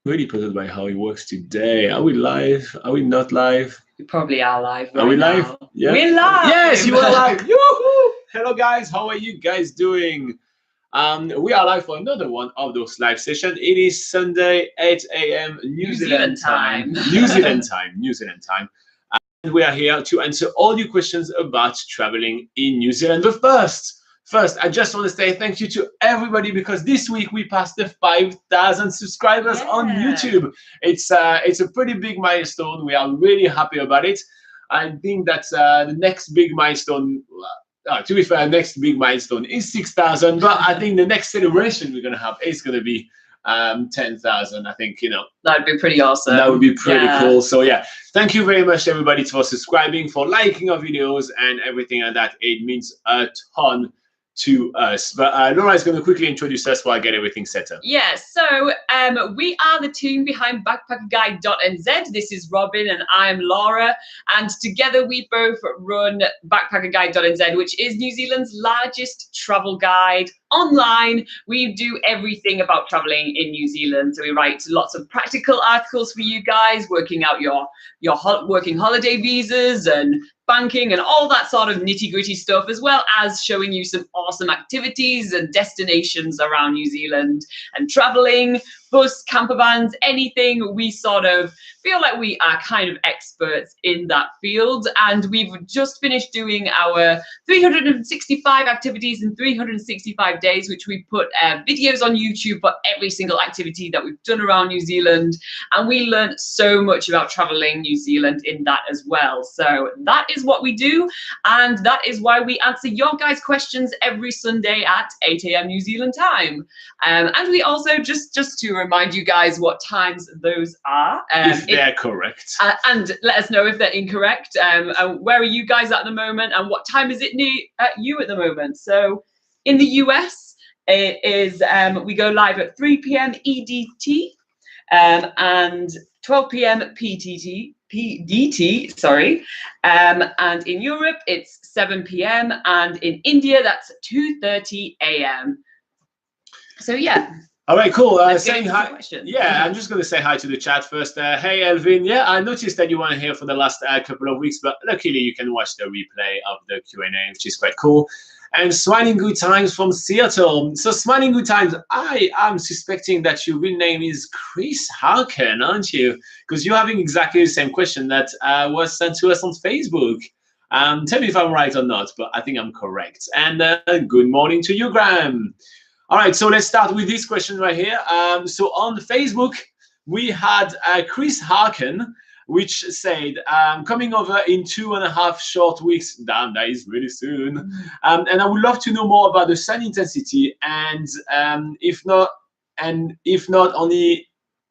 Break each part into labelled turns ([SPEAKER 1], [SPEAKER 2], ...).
[SPEAKER 1] Really puzzled by how it works today. Are we live? Are we not live?
[SPEAKER 2] We probably are live right
[SPEAKER 1] Are we
[SPEAKER 2] now.
[SPEAKER 1] live? Yeah.
[SPEAKER 2] We're live!
[SPEAKER 1] Yes, you are live! Yoo-hoo! Hello guys, how are you guys doing? We are live for another one of those live sessions. It is Sunday, 8 a.m. New Zealand time. New Zealand time. And we are here to answer all your questions about traveling in New Zealand. But First, I just want to say thank you to everybody because this week we passed the 5,000 subscribers on YouTube. It's a pretty big milestone. We are really happy about it. I think that the next big milestone, to be fair, next big milestone is 6,000. But I think the next celebration we're going to have is going to be 10,000. I think,
[SPEAKER 2] that would be pretty awesome.
[SPEAKER 1] That would be pretty cool. So yeah, thank you very much everybody for subscribing, for liking our videos and everything like that. It means a ton to us. But Laura is going to quickly introduce us while I get everything set up.
[SPEAKER 2] Yeah, so we are the team behind BackpackerGuide.NZ. This is Robin and I am Laura, and together we both run BackpackerGuide.NZ, which is New Zealand's largest travel guide online. We do everything about traveling in New Zealand. So we write lots of practical articles for you guys, working out your working holiday visas and banking and all that sort of nitty-gritty stuff, as well as showing you some awesome activities and destinations around New Zealand and traveling, bus, campervans, anything. We sort of feel like we are kind of experts in that field, and we've just finished doing our 365 activities in 365 days, which we put videos on YouTube for every single activity that we've done around New Zealand, and we learned so much about traveling New Zealand in that as well. So that is what we do, and that is why we answer your guys' questions every Sunday at 8 a.m. New Zealand time. And we also, just to remind you guys what times those are.
[SPEAKER 1] If they're correct.
[SPEAKER 2] And let us know if they're incorrect. Where are you guys at the moment, and what time is it near you at the moment? So in the US, it is, we go live at 3 p.m. EDT and 12 p.m. PDT, sorry. And in Europe, it's 7 p.m. And in India, that's 2:30 a.m. So yeah.
[SPEAKER 1] All right, cool.
[SPEAKER 2] Saying hi.
[SPEAKER 1] Yeah, I'm just going to say hi to the chat first. Hey, Elvin. Yeah, I noticed that you weren't here for the last couple of weeks, but luckily you can watch the replay of the Q&A, which is quite cool. And Smiling Good Times from Seattle. So Smiling Good Times, I am suspecting that your real name is Chris Harkin, aren't you? Because you're having exactly the same question that was sent to us on Facebook. Tell me if I'm right or not, but I think I'm correct. And good morning to you, Graham. All right, so let's start with this question right here. So on Facebook, we had Chris Harkin, which said, coming over in 2.5 short weeks. Damn, that is really soon. And I would love to know more about the sun intensity, and if not only,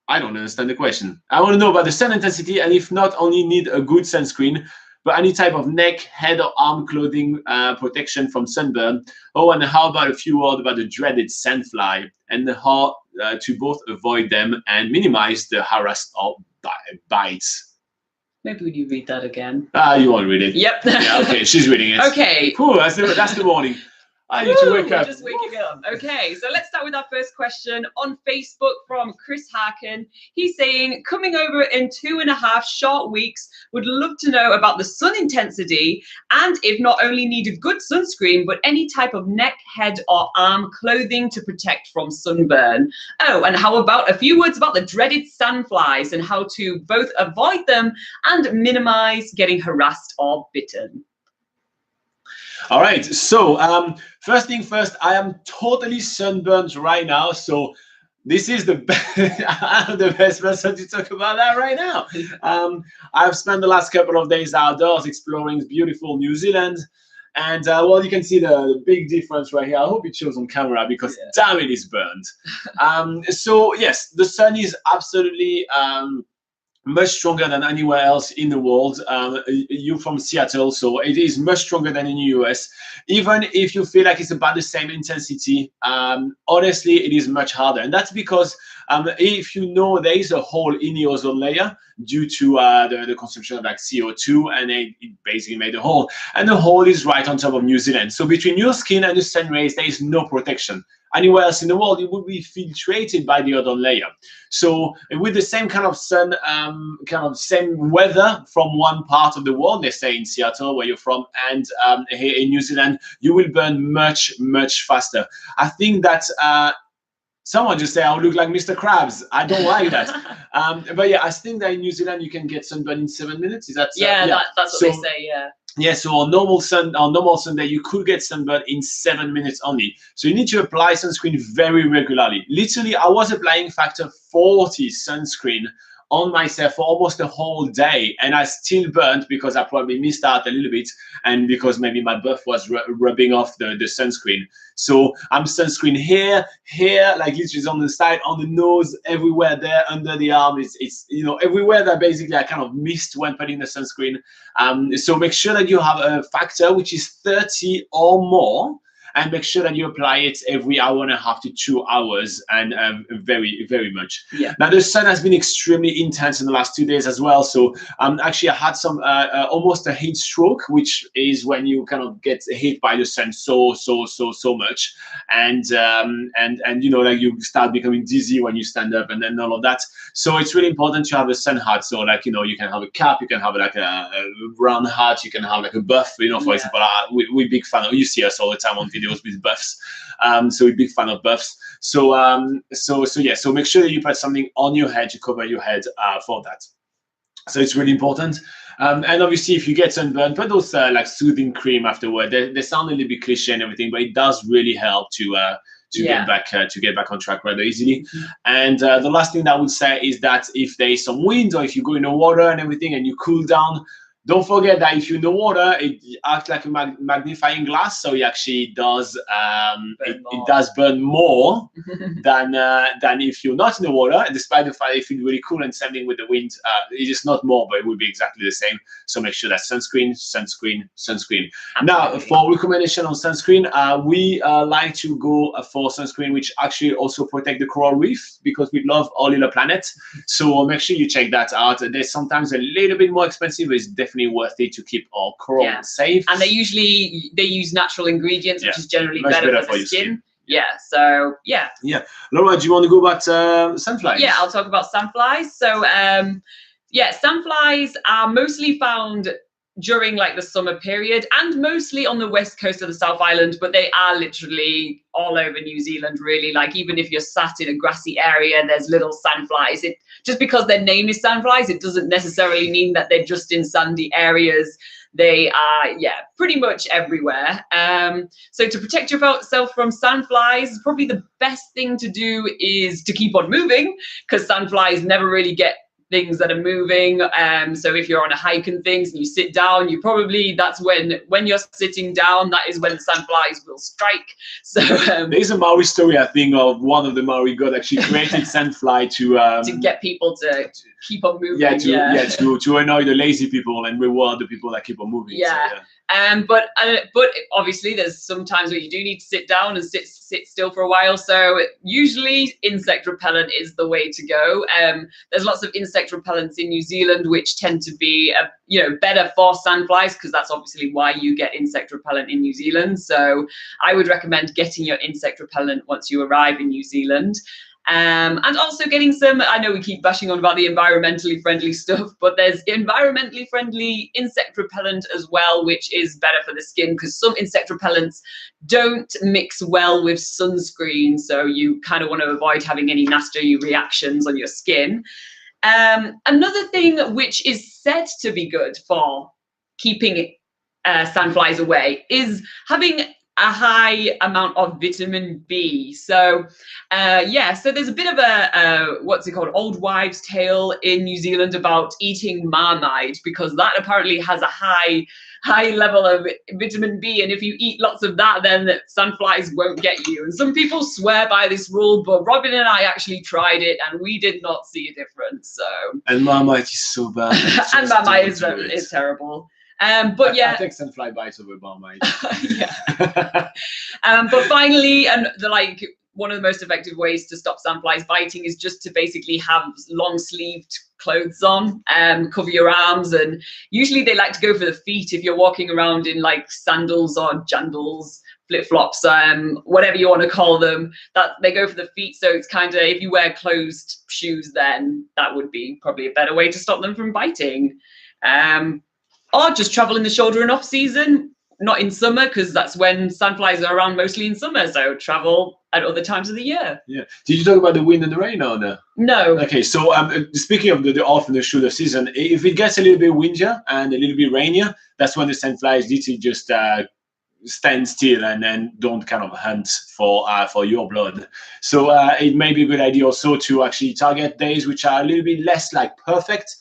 [SPEAKER 1] I don't understand the question. I want to know about the sun intensity, and if not only need a good sunscreen, but any type of neck, head, or arm clothing protection from sunburn. Oh, and how about a few words about the dreaded Sandfly and how to both avoid them and minimize the harass or bites.
[SPEAKER 2] Maybe would you read that again?
[SPEAKER 1] You want to read it?
[SPEAKER 2] Yep.
[SPEAKER 1] Yeah, okay, she's reading it.
[SPEAKER 2] Okay.
[SPEAKER 1] Cool, that's the morning. I need to wake up.
[SPEAKER 2] Just waking up. Okay, so let's start with our first question on Facebook from Chris Harkin. He's saying, coming over in 2.5 short weeks, would love to know about the sun intensity and if not only need a good sunscreen, but any type of neck, head, or arm clothing to protect from sunburn. Oh, and how about a few words about the dreaded sandflies and how to both avoid them and minimize getting harassed or bitten.
[SPEAKER 1] All right, so first thing first, I am totally sunburned right now, so this is the I'm the best person to talk about that right now. I've spent the last couple of days outdoors exploring beautiful New Zealand, and well, you can see the big difference right here. I hope it shows on camera because damn, it is burned. So yes, the sun is absolutely much stronger than anywhere else in the world. You're from Seattle, so it is much stronger than in the US. Even if you feel like it's about the same intensity, honestly, it is much harder. And that's because if you know there is a hole in the ozone layer due to the consumption of like CO2, and it basically made a hole. And the hole is right on top of New Zealand. So between your skin and the sun rays, there is no protection anywhere else in the world, it would be filtrated by the ozone layer. So with the same kind of sun, same weather from one part of the world, let's say in Seattle, where you're from, and here in New Zealand, you will burn much, much faster. I think that someone just say I look like Mr. Krabs. I don't like that. But yeah, I think that in New Zealand you can get sunburn in 7 minutes. Is that
[SPEAKER 2] that's what they say, yeah.
[SPEAKER 1] Yeah, so on normal Sunday, you could get sunburn in 7 minutes only. So you need to apply sunscreen very regularly. Literally, I was applying factor 40 sunscreen on myself for almost a whole day, and I still burnt because I probably missed out a little bit, and because maybe my buff was rubbing off the sunscreen. So I'm sunscreen here, like literally on the side, on the nose, everywhere there, under the arm. It's you know, everywhere that basically I kind of missed when putting the sunscreen. So make sure that you have a factor which is 30 or more, and make sure that you apply it every hour and a half to 2 hours, and very, very much.
[SPEAKER 2] Yeah.
[SPEAKER 1] Now the sun has been extremely intense in the last 2 days as well. So actually I had some almost a heat stroke, which is when you kind of get hit by the sun so much, and you know, like you start becoming dizzy when you stand up, and then all of that. So it's really important to have a sun hat. So like, you know, you can have a cap, you can have like a round hat, you can have like a buff. You know, for example, we're big fan of, you see us all the time on videos with buffs, so we're big fan of buffs. So yeah, so make sure that you put something on your head to cover your head for that. So it's really important. And obviously, if you get sunburned, put those like soothing cream afterward. They sound a little bit cliche and everything, but it does really help to get back on track rather easily. And the last thing that I would say is that if there is some wind, or if you go in the water and everything and you cool down, don't forget that if you're in the water, it acts like a magnifying glass, so it actually does it does burn more than if you're not in the water. Despite the fact that it feels really cool, and same thing with the wind, it is not more, but it would be exactly the same. So make sure that sunscreen.
[SPEAKER 2] Absolutely.
[SPEAKER 1] Now, for recommendation on sunscreen, we like to go for sunscreen which actually also protect the coral reef, because we love our little planet. So make sure you check that out. They're sometimes a little bit more expensive, but it's definitely worth it to keep our coral safe.
[SPEAKER 2] And they use natural ingredients, which is generally better for the skin. Yeah, so yeah.
[SPEAKER 1] Laura, do you want to go about Sandflies?
[SPEAKER 2] Yeah, I'll talk about Sandflies. So Sandflies are mostly found during like the summer period, and mostly on the west coast of the South Island, but they are literally all over New Zealand, really. Like, even if you're sat in a grassy area, there's little sandflies. Just because their name is Sandflies, it doesn't necessarily mean that they're just in sandy areas. They are, pretty much everywhere. So to protect yourself from sandflies, probably the best thing to do is to keep on moving, because sandflies never really get things that are moving. So if you're on a hike and things and you sit down, that's when you're sitting down, that is when sandflies will strike. So
[SPEAKER 1] there's a Maori story, I think, of one of the Maori gods actually created sandfly to
[SPEAKER 2] get people to keep on moving.
[SPEAKER 1] To annoy the lazy people and reward the people that keep on moving.
[SPEAKER 2] But obviously there's some times where you do need to sit down and sit still for a while. So usually insect repellent is the way to go. There's lots of insect repellents in New Zealand which tend to be better for sandflies, because that's obviously why you get insect repellent in New Zealand. So I would recommend getting your insect repellent once you arrive in New Zealand. And also getting some, I know we keep bashing on about the environmentally friendly stuff, but there's environmentally friendly insect repellent as well, which is better for the skin, because some insect repellents don't mix well with sunscreen. So you kind of want to avoid having any nasty reactions on your skin. Another thing which is said to be good for keeping sandflies away is having a high amount of vitamin B. So so there's a bit of a what's it called, old wives' tale in New Zealand about eating marmite, because that apparently has a high level of vitamin B, and if you eat lots of that, then sandflies won't get you. And some people swear by this rule, but Robin and I actually tried it and we did not see a difference. So
[SPEAKER 1] marmite is so bad.
[SPEAKER 2] And marmite is terrible. But
[SPEAKER 1] I take Sandfly bites over marmite.
[SPEAKER 2] But finally, and one of the most effective ways to stop sandflies biting is just to basically have long-sleeved clothes on, cover your arms, and usually they like to go for the feet if you're walking around in like sandals or jandals. flip-flops, whatever you want to call them, that they go for the feet. So it's kind of, if you wear closed shoes, then that would be probably a better way to stop them from biting. Or just travel in the shoulder and off season, not in summer, because that's when sandflies are around mostly in summer. So travel at other times of the year.
[SPEAKER 1] Yeah. Did you talk about the wind and the rain or no?
[SPEAKER 2] No.
[SPEAKER 1] Okay, so speaking of the off and the shoulder season, if it gets a little bit windier and a little bit rainier, that's when the sandflies literally just stand still and then don't kind of hunt for your blood. So it may be a good idea also to actually target days which are a little bit less like perfect.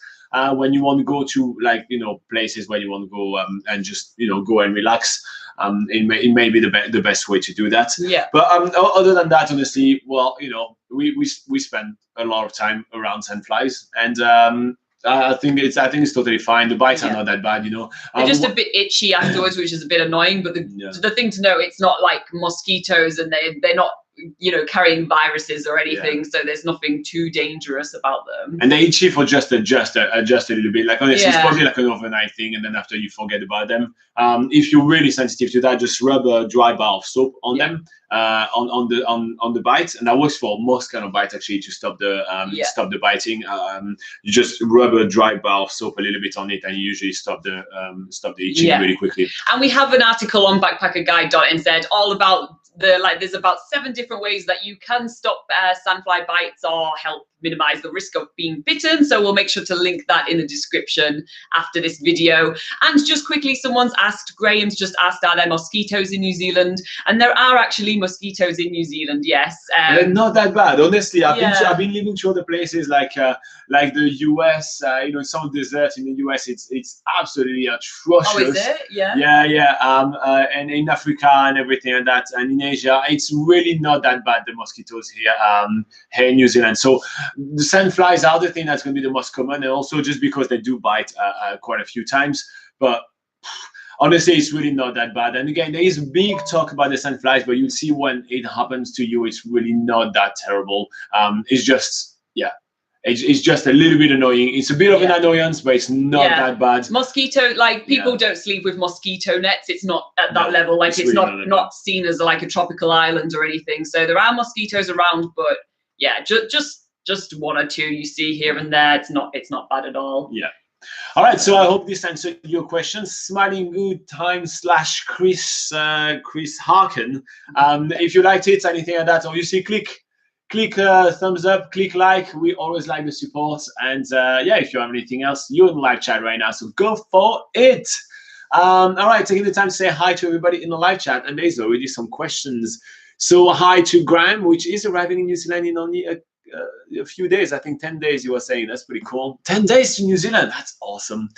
[SPEAKER 1] When you want to go to, like, you know, places where you want to go and just, you know, go and relax, it may be the best way to do that.
[SPEAKER 2] Yeah.
[SPEAKER 1] But other than that, honestly, well, you know, we spend a lot of time around sandflies, and I think it's totally fine. The bites are not that bad, you know.
[SPEAKER 2] They're just a bit itchy afterwards, which is a bit annoying. But the thing to know, it's not like mosquitoes, and they're not, you know, carrying viruses or anything. So there's nothing too dangerous about them. And
[SPEAKER 1] they itchy for just a little bit. Like, honestly, it's probably like an overnight thing, and then after you forget about them. If you're really sensitive to that, just rub a dry bar of soap on them, on the bite, and that works for most kind of bites actually, to stop the biting. You just rub a dry bar of soap a little bit on it, and you usually stop the itching really quickly.
[SPEAKER 2] And we have an article on BackpackerGuide.NZ all about there's about 7 different ways that you can stop sandfly bites or help minimize the risk of being bitten. So we'll make sure to link that in the description after this video. And just quickly, Graham's just asked, are there mosquitoes in New Zealand? And there are actually mosquitoes in New Zealand, yes.
[SPEAKER 1] They're not that bad, honestly. I've been living through other places like the US, you know, some deserts in the US, it's absolutely atrocious.
[SPEAKER 2] Oh, is it? Yeah.
[SPEAKER 1] Yeah. And in Africa and everything like that, and in Asia, it's really not that bad, the mosquitoes here in New Zealand. So the sandflies are the thing that's going to be the most common, and also just because they do bite quite a few times. But honestly, it's really not that bad. And again, there is big talk about the sandflies, but you'll see when it happens to you, it's really not that terrible. It's just, it's just a little bit annoying. It's a bit of an annoyance, but it's not that bad.
[SPEAKER 2] Mosquito, like, people don't sleep with mosquito nets. It's not at that level. Like, it's not seen as like a tropical island or anything. So there are mosquitoes around, but yeah, just 1 or 2 you see here and there. It's not bad at all.
[SPEAKER 1] Yeah. All right, so I hope this answered your questions. Smiling Good Times / Chris Harkin. If you liked it, anything like that, obviously click thumbs up, click like. We always like the support. And if you have anything else, you're in the live chat right now, so go for it. All right, taking the time to say hi to everybody in the live chat, and there's already some questions. So hi to Graham, which is arriving in New Zealand in only a few days. I think 10 days, you were saying. That's pretty cool. 10 days to New Zealand. That's awesome.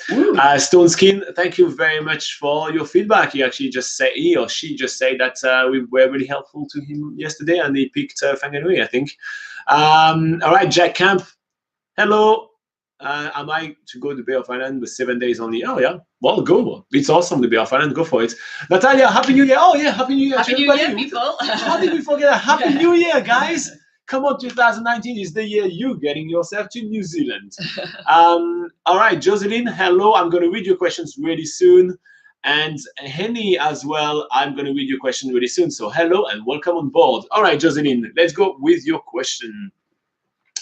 [SPEAKER 1] Stone Skin, thank you very much for your feedback. He actually just said, he or she just said that we were really helpful to him yesterday, and he picked Whanganui, I think. All right, Jack Camp. Hello. Am I to go to the Bay of Island with 7 days only? Oh, yeah. Well, go. It's awesome, the Bay of Island. Go for it. Natalia, Happy New Year. Oh, yeah. Happy New Year.
[SPEAKER 2] Happy New Year, people.
[SPEAKER 1] How did we forget that? Happy New Year, guys. Come on, 2019 is the year you're getting yourself to New Zealand. All right, Jocelyn, hello. I'm going to read your questions really soon. And Henny as well, I'm going to read your question really soon. So hello and welcome on board. All right, Jocelyn, let's go with your question.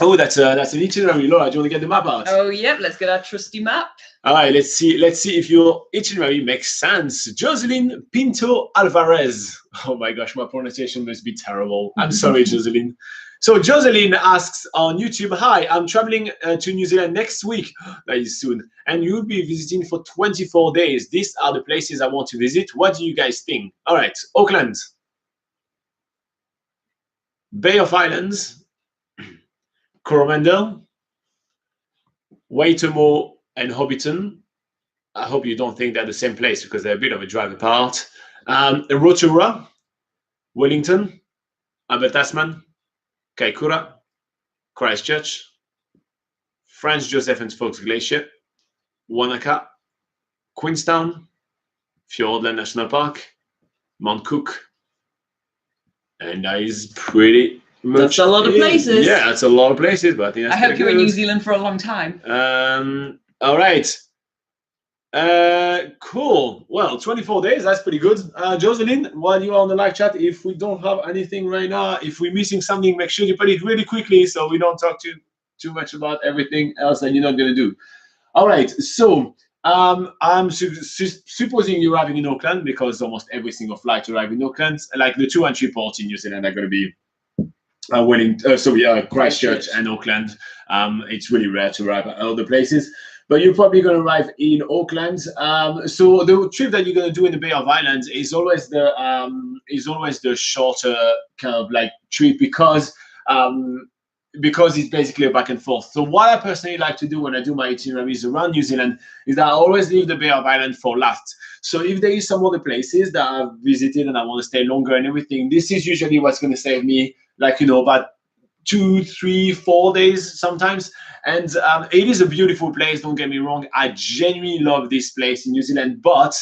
[SPEAKER 1] Oh, that's an itinerary, Laura. Do you want to get the map out?
[SPEAKER 2] Oh, yep. Let's get our trusty map.
[SPEAKER 1] All right, let's see if your itinerary makes sense. Jocelyn Pinto Alvarez. Oh my gosh, my pronunciation must be terrible. I'm sorry, Jocelyn. So Jocelyn asks on YouTube, hi, I'm traveling to New Zealand next week, that is soon, and you'll be visiting for 24 days. These are the places I want to visit. What do you guys think? All right, Auckland, Bay of Islands, Coromandel, Waitomo, and Hobbiton. I hope you don't think they're the same place because they're a bit of a drive apart. Rotorua, Wellington, Albert Tasman, Kaikoura, Christchurch, Franz Joseph and Fox Glacier, Wanaka, Queenstown, Fiordland National Park, Mount Cook, and that is pretty much.
[SPEAKER 2] That's a lot of places.
[SPEAKER 1] Yeah, that's a lot of places, but I think that's
[SPEAKER 2] I hope you're in New Zealand for a long time.
[SPEAKER 1] All right. Cool. Well, 24 days, that's pretty good. Jocelyn, while you are on the live chat, if we don't have anything right now, if we're missing something, make sure you put it really quickly so we don't talk too much about everything else that you're not going to do. All right, so I'm supposing you're arriving in Auckland because almost every single flight arrives in Auckland. Like the 2 and 3 ports in New Zealand are going to be Christchurch and Auckland. It's really rare to arrive at other places, but you're probably going to arrive in Auckland. So the trip that you're going to do in the Bay of Islands is always the shorter kind of like trip because it's basically a back and forth. So what I personally like to do when I do my itineraries around New Zealand is that I always leave the Bay of Islands for last. So if there is some other places that I've visited and I want to stay longer and everything, this is usually what's going to save me, like, about 2, 3, 4 days sometimes. And it is a beautiful place, don't get me wrong. I genuinely love this place in New Zealand, but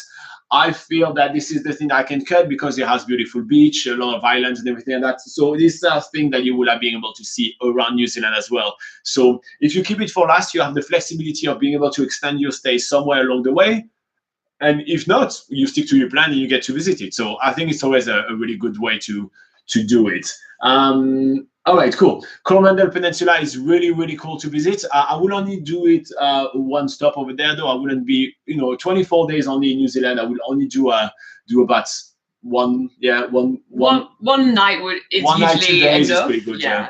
[SPEAKER 1] I feel that this is the thing I can cut because it has beautiful beach, a lot of islands and everything like that. So this is a thing that you will have been able to see around New Zealand as well. So if you keep it for last, you have the flexibility of being able to extend your stay somewhere along the way. And if not, you stick to your plan and you get to visit it. So I think it's always a really good way to do it. All right, cool. Coromandel Peninsula is really, really cool to visit. I will only do it one stop over there, though. I wouldn't be, 24 days only in New Zealand. I will only do about one night
[SPEAKER 2] is
[SPEAKER 1] one night, 2
[SPEAKER 2] usually
[SPEAKER 1] days
[SPEAKER 2] enough.
[SPEAKER 1] is pretty good. Yeah.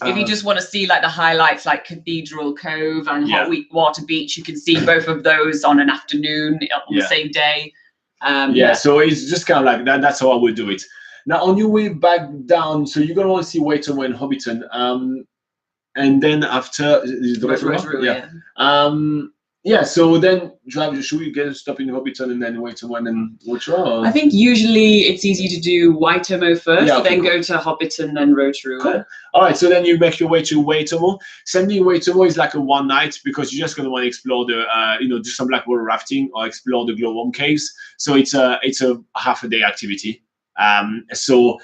[SPEAKER 2] If you just want to see like the highlights, like Cathedral Cove and Hot Water Beach, you can see both of those on an afternoon on the same day.
[SPEAKER 1] So it's just kind of like that. That's how I would do it. Now, on your way back down, so you're going to want to see Waitomo and Hobbiton. And then after, is the Rotorua? So then should we get a stop in Hobbiton and then Waitomo and then Rotorua?
[SPEAKER 2] I think usually it's easy to do Waitomo first, then go to Hobbiton, then Rotorua.
[SPEAKER 1] Cool. All right, so then you make your way to Waitomo. Sending Waitomo is like a one night because you're just going to want to explore the, do some blackwater rafting or explore the glowworm caves. So it's a half a day activity. So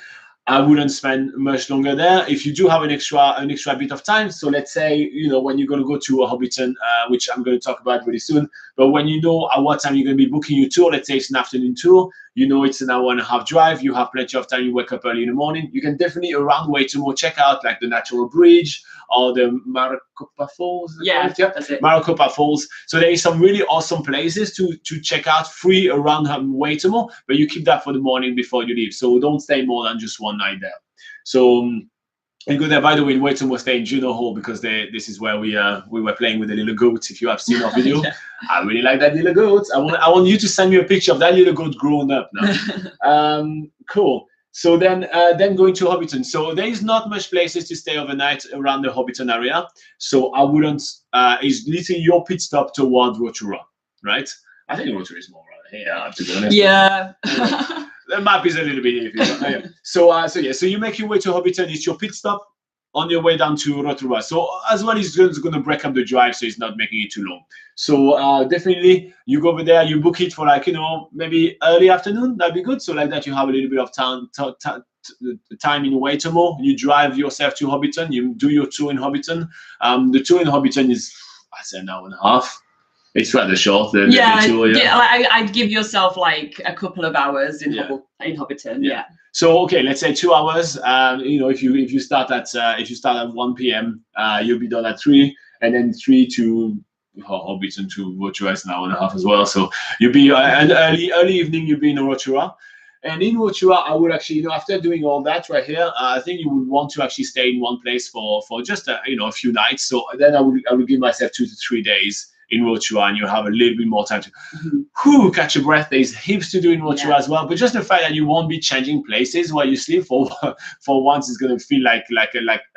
[SPEAKER 1] I wouldn't spend much longer there. If you do have an extra bit of time, so let's say, when you're going to go to a Hobbiton, which I'm going to talk about really soon, but when you know at what time you're going to be booking your tour, let's say it's an afternoon tour, it's an hour and a half drive, you have plenty of time, you wake up early in the morning, you can definitely around Waitomo check out like the Natural Bridge or the Maricopa Falls.
[SPEAKER 2] That's it.
[SPEAKER 1] Maricopa Falls. So there is some really awesome places to check out free around Waitomo, but you keep that for the morning before you leave. So don't stay more than just one night there. So you go there. By the way, in Waitomo, stay in Juno Hall because this is where we were playing with the little goats. If you have seen our video, I really like that little goat. I want you to send me a picture of that little goat grown up now. Cool. So then going to Hobbiton. So there is not much places to stay overnight around the Hobbiton area. So I wouldn't. It's literally your pit stop toward Rotorua, right? I think Rotorua is more around here. I have to be honest.
[SPEAKER 2] Yeah.
[SPEAKER 1] The map is a little bit iffy. So you make your way to Hobbiton. It's your pit stop on your way down to Rotorua. So as well, it's going to break up the drive, so it's not making it too long. So definitely, you go over there, you book it for maybe early afternoon. That'd be good. So like that, you have a little bit of time in Waitomo. You drive yourself to Hobbiton. You do your tour in Hobbiton. The tour in Hobbiton is, I say, an hour and a half. It's rather short. The tour,
[SPEAKER 2] I'd give yourself like a couple of hours in Hobbiton. Yeah.
[SPEAKER 1] So okay, let's say 2 hours. If you start at 1 p.m., you'll be done at 3, and then 3 to Hobbiton to Rotorua is an hour and a half as well. So you'll be an early evening. You'll be in Rotorua, and in Rotorua, I would actually, after doing all that right here, I think you would want to actually stay in one place for just a few nights. So then I would give myself 2 to 3 days in Rotorua, and you have a little bit more time to catch a breath. There's heaps to do in Rotorua as well, but just the fact that you won't be changing places while you sleep for once is going to feel like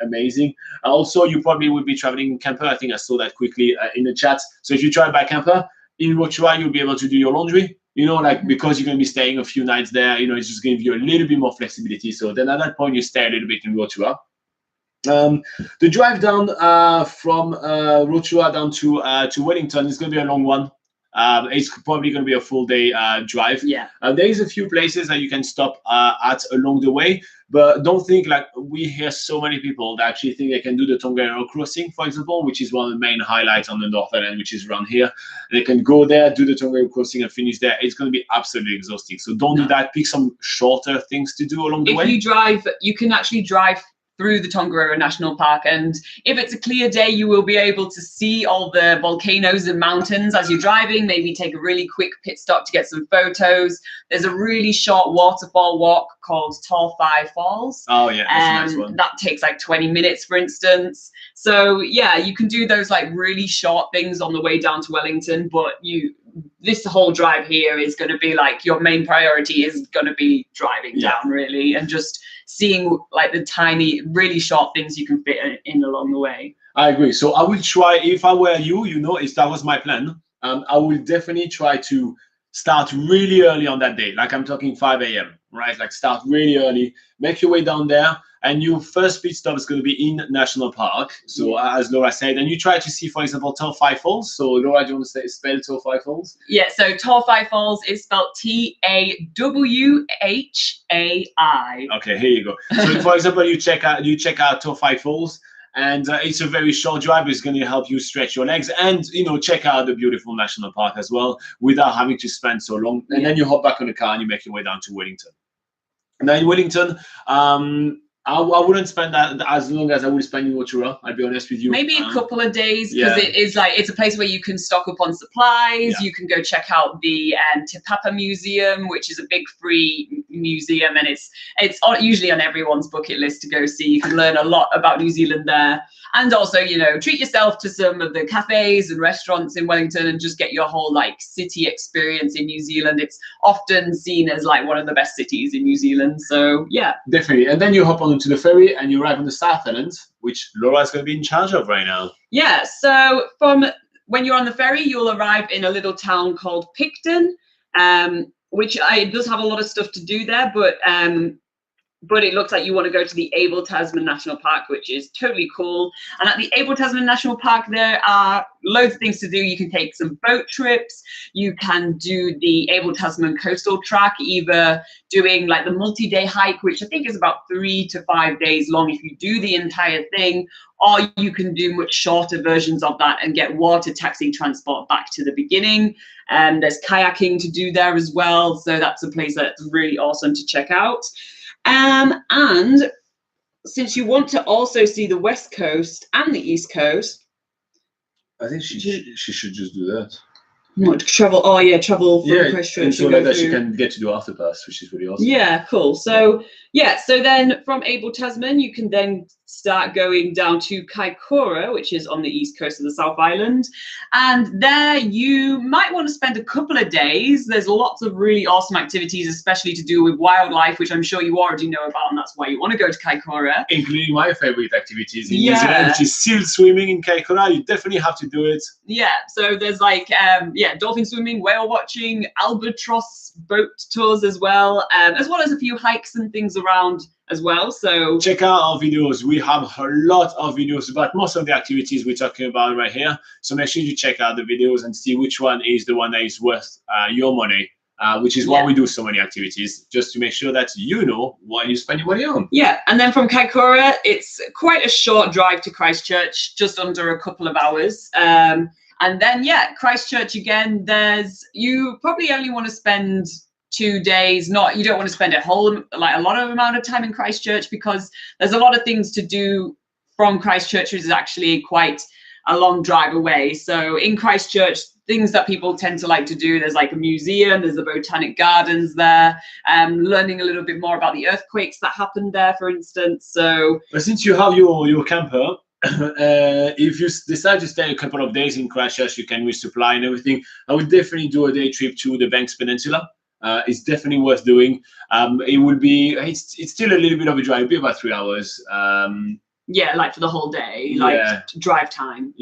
[SPEAKER 1] amazing. Also, you probably would be traveling in camper. I think I saw that quickly in the chat. So if you travel by camper in Rotorua, you'll be able to do your laundry. Because you're going to be staying a few nights there. It's just going to give you a little bit more flexibility. So then at that point, you stay a little bit in Rotorua. The drive down from Rotorua down to Wellington is going to be a long one. It's probably going to be a full day drive.
[SPEAKER 2] Yeah.
[SPEAKER 1] There is a few places that you can stop at along the way, but don't think like we hear so many people that actually think they can do the Tongariro crossing, for example, which is one of the main highlights on the North Island, which is around here. And they can go there, do the Tongariro crossing, and finish there. It's going to be absolutely exhausting. So don't do that. Pick some shorter things to do along the way.
[SPEAKER 2] If you drive, you can actually drive through the Tongariro National Park, and if it's a clear day, you will be able to see all the volcanoes and mountains as you're driving. Maybe take a really quick pit stop to get some photos. There's a really short waterfall walk called Sandfly Falls.
[SPEAKER 1] Oh yeah, that's a nice one.
[SPEAKER 2] That takes like 20 minutes, for instance. So yeah, you can do those like really short things on the way down to Wellington, but this whole drive here is going to be like your main priority is going to be driving down really, and just seeing like the tiny, really short things you can fit in along the way.
[SPEAKER 1] I agree. So I will try, if I were you, if that was my plan, I will definitely try to start really early on that day. Like I'm talking 5 a.m., right? Like start really early, make your way down there, and your first pit stop is going to be in National Park. So as Laura said, and you try to see, for example, Sandfly Falls. So Laura, do you want to spell Sandfly Falls?
[SPEAKER 2] Yeah, so Sandfly Falls is spelled Tawhai.
[SPEAKER 1] Okay, here you go. So for example, you check out Sandfly Falls, and it's a very short drive. It's going to help you stretch your legs and check out the beautiful national park as well without having to spend so long. And then you hop back on the car and you make your way down to Wellington. Now in Wellington, I wouldn't spend that as long as I would spend in Rotorua. I'll be honest with you.
[SPEAKER 2] Maybe a couple of days, because it's a place where you can stock up on supplies. You can go check out the Te Papa Museum, which is a big free museum, and it's usually on everyone's bucket list to go see. You can learn a lot about New Zealand there, and also treat yourself to some of the cafes and restaurants in Wellington, and just get your whole like city experience in New Zealand. It's often seen as like one of the best cities in New Zealand. So yeah,
[SPEAKER 1] definitely. And then you hop on to the ferry and you arrive on the South Island, which Laura's going to be in charge of right now.
[SPEAKER 2] Yeah, so when you're on the ferry, you'll arrive in a little town called Picton, which it does have a lot of stuff to do there, but it looks like you want to go to the Abel Tasman National Park, which is totally cool. And at the Abel Tasman National Park, there are loads of things to do. You can take some boat trips. You can do the Abel Tasman Coastal Track, either doing like the multi-day hike, which I think is about 3 to 5 days long if you do the entire thing, or you can do much shorter versions of that and get water taxi transport back to the beginning. And there's kayaking to do there as well. So that's a place that's really awesome to check out. And since you want to also see the West Coast and the East Coast,
[SPEAKER 1] I think she should just do that.
[SPEAKER 2] Travel from Christchurch.
[SPEAKER 1] And so like that she can get to do Afterpass, which is really awesome.
[SPEAKER 2] Yeah, cool. So so then from Abel Tasman, you can then start going down to Kaikoura, which is on the east coast of the South Island. And there you might want to spend a couple of days. There's lots of really awesome activities, especially to do with wildlife, which I'm sure you already know about, and that's why you want to go to Kaikoura.
[SPEAKER 1] Including my favorite activities in New Zealand, which is seal swimming in Kaikoura. You definitely have to do it.
[SPEAKER 2] Yeah, so there's like, dolphin swimming, whale watching, albatross boat tours as well as a few hikes and things around as well. So
[SPEAKER 1] check out our videos. We have a lot of videos about most of the activities we're talking about right here. So make sure you check out the videos and see which one is the one that is worth your money, which is why we do so many activities, just to make sure that you know what you spend your money on. Yeah,
[SPEAKER 2] and then from Kaikoura, it's quite a short drive to Christchurch, just under a couple of hours. And then, Christchurch again, you probably only want to spend 2 days. You don't want to spend a lot of amount of time in Christchurch, because there's a lot of things to do from Christchurch, which is actually quite a long drive away. So in Christchurch, things that people tend to like to do, there's like a museum, there's the botanic gardens there, learning a little bit more about the earthquakes that happened there, for instance. So
[SPEAKER 1] but since you have your camper, if you decide to stay a couple of days in Christchurch, you can resupply and everything. I would definitely do a day trip to the Banks Peninsula. It's definitely worth doing. It's still a little bit of a drive, it'll be about 3 hours.
[SPEAKER 2] Like for the whole day, drive time.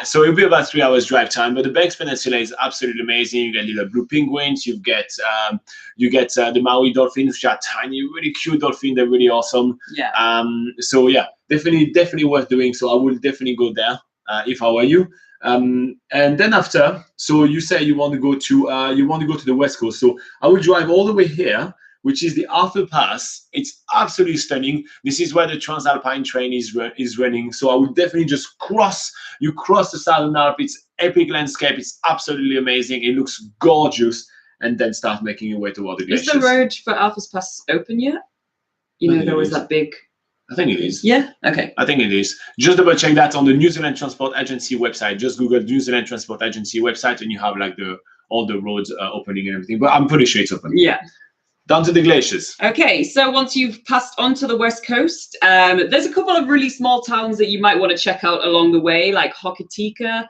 [SPEAKER 1] So it'll be about 3 hours drive time. But the Banks Peninsula is absolutely amazing. You get little blue penguins. You get the Maui dolphins, which are tiny, really cute dolphins. They're really awesome. Definitely worth doing. So I will definitely go there. if I were you. And then after, so you say you want to go to the West Coast. So I will drive all the way here, which is the Arthur Pass. It's absolutely stunning. This is where the Transalpine train is running. So I would definitely just cross the Southern Alps. It's epic landscape. It's absolutely amazing. It looks gorgeous. And then start making your way toward the glaciers.
[SPEAKER 2] Is the road for Arthur's Pass open yet? You know, there was that big...
[SPEAKER 1] I think it is.
[SPEAKER 2] Yeah? Okay.
[SPEAKER 1] I think it is. Just double check that on the New Zealand Transport Agency website. Just Google New Zealand Transport Agency website and you have like all the roads opening and everything. But I'm pretty sure it's open.
[SPEAKER 2] Yeah.
[SPEAKER 1] Down to the glaciers.
[SPEAKER 2] Okay, so once you've passed onto the West Coast, there's a couple of really small towns that you might want to check out along the way, like Hokitika.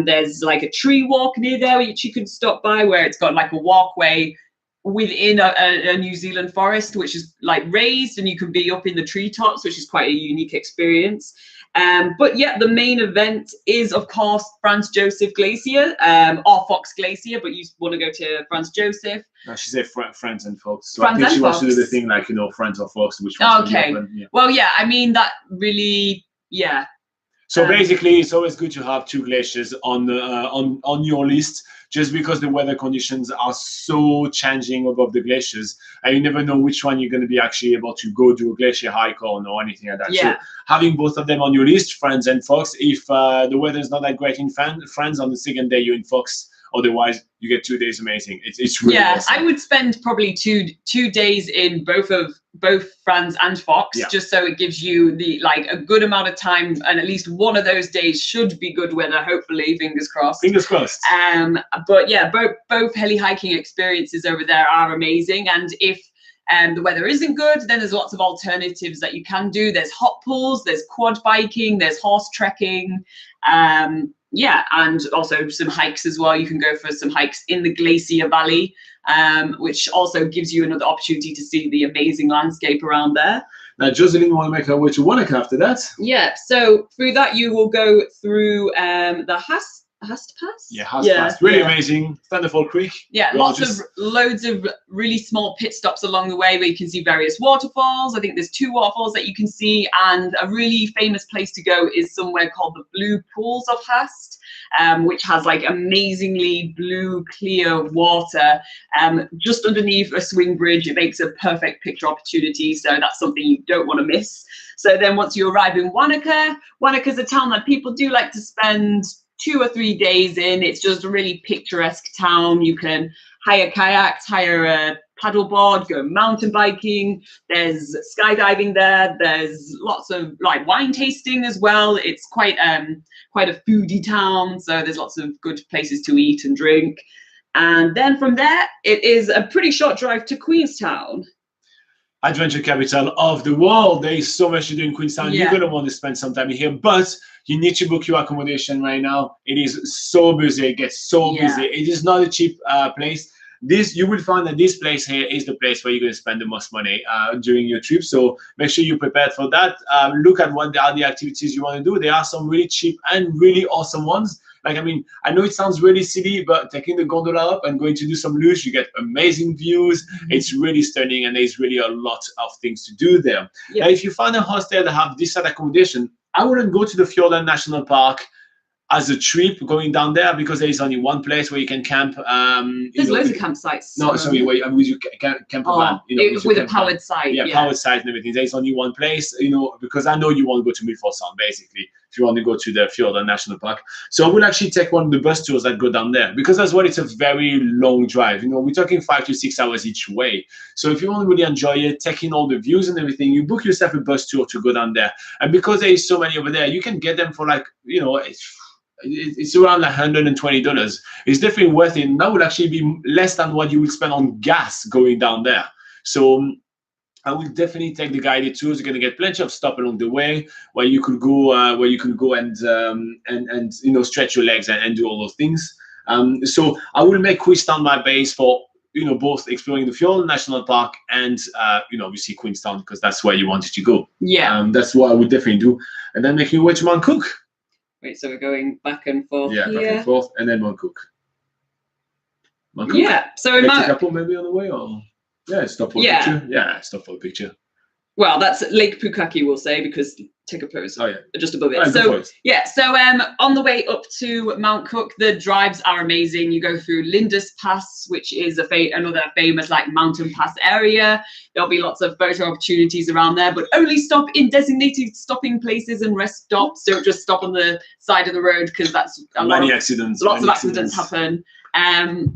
[SPEAKER 2] There's like a tree walk near there which you can stop by, where it's got like a walkway within a New Zealand forest, which is like raised, and you can be up in the treetops, which is quite a unique experience. But yeah, the main event is of course Franz Josef Glacier, or Fox Glacier, but you want to go to Franz Josef.
[SPEAKER 1] No, she said Friends and Fox. So
[SPEAKER 2] Friends
[SPEAKER 1] I think she wants
[SPEAKER 2] Fox.
[SPEAKER 1] to do the thing like, you know, Friends or Fox, which one's
[SPEAKER 2] Okay.
[SPEAKER 1] yeah.
[SPEAKER 2] Well, yeah, I mean that really, yeah.
[SPEAKER 1] So basically, it's always good to have 2 glaciers on your list, just because the weather conditions are so changing above the glaciers, and you never know which one you're going to be actually able to go do a glacier hike on or anything like that.
[SPEAKER 2] Yeah.
[SPEAKER 1] So having both of them on your list, Friends and Fox, if the weather is not that great in Friends, on the second day you're in Fox. Otherwise, you get 2 days amazing. It's really awesome.
[SPEAKER 2] I would spend probably two days in both Franz and Fox, just so it gives you a good amount of time, and at least one of those days should be good weather. Hopefully, fingers crossed.
[SPEAKER 1] Fingers crossed.
[SPEAKER 2] But yeah, both heli hiking experiences over there are amazing, and if the weather isn't good, then there's lots of alternatives that you can do. There's hot pools, there's quad biking, there's horse trekking. Yeah, and also some hikes as well. You can go for some hikes in the Glacier Valley, which also gives you another opportunity to see the amazing landscape around there.
[SPEAKER 1] Now, Jocelyn will make her way to Wanaka after that.
[SPEAKER 2] Yeah, so through that you will go through the Hast Pass?
[SPEAKER 1] Yeah, Hast Pass. Really amazing. Thunderfall Creek.
[SPEAKER 2] Yeah, loads of really small pit stops along the way where you can see various waterfalls. I think there's 2 waterfalls that you can see, and a really famous place to go is somewhere called the Blue Pools of Hast, which has like amazingly blue, clear water just underneath a swing bridge. It makes a perfect picture opportunity, so that's something you don't want to miss. So then once you arrive in Wanaka, Wanaka's a town that people do like to spend 2 or 3 days in. It's just a really picturesque town. You can hire kayaks, hire a paddleboard, go mountain biking. There's skydiving there. There's lots of like wine tasting as well. It's quite a foodie town, so there's lots of good places to eat and drink. And then from there, it is a pretty short drive to Queenstown.
[SPEAKER 1] Adventure capital of the world. There is so much to do in Queenstown. You're going to want to spend some time here, but you need to book your accommodation right now. It is so busy. It gets so busy. It is not a cheap place. You will find that this place here is the place where you're going to spend the most money during your trip. So make sure you're prepared for that. Look at what are the activities you want to do. There are some really cheap and really awesome ones. Like, I mean, I know it sounds really silly, but taking the gondola up and going to do some luge, you get amazing views. It's really stunning, and there's really a lot of things to do there.
[SPEAKER 2] Yeah.
[SPEAKER 1] Now, if you find a hostel that have this sort of accommodation, I wouldn't go to the Fjorden National Park as a trip going down there, because there is only one place where you can camp.
[SPEAKER 2] There's loads of campsites.
[SPEAKER 1] No, sorry, wait, I'm with you, Campervan.
[SPEAKER 2] With a powered site.
[SPEAKER 1] Yeah, powered site and everything. There's only one place, because I know you want to go to Milford Sound, basically, if you want to go to the Fjorden National Park. So I will actually take one of the bus tours that go down there, because as well, it's a very long drive. We're talking 5 to 6 hours each way. So if you want to really enjoy it, taking all the views and everything, you book yourself a bus tour to go down there. And because there is so many over there, you can get them for like, it's around like $120. It's definitely worth it. And that would actually be less than what you would spend on gas going down there. So I will definitely take the guided tours. You're going to get plenty of stuff along the way where you could go, and stretch your legs and do all those things. So I will make Queenstown my base for both exploring the Fjorden National Park and obviously Queenstown, because that's where you wanted to go.
[SPEAKER 2] Yeah.
[SPEAKER 1] That's what I would definitely do, and then making your way to Mount Cook.
[SPEAKER 2] Wait, so we're going back and forth.
[SPEAKER 1] Yeah, back and forth, and then Mount Cook.
[SPEAKER 2] Yeah, so in
[SPEAKER 1] Mount couple maybe on the way, or stop for a picture. Yeah, stop for a picture.
[SPEAKER 2] Well, that's Lake Pukaki, we'll say, because take a pose just above it. So yeah, so on the way up to Mount Cook, the drives are amazing. You go through Lindis Pass, which is another famous like mountain pass area. There'll be lots of photo opportunities around there, but only stop in designated stopping places and rest stops. Don't just stop on the side of the road, because that's lots of accidents happen.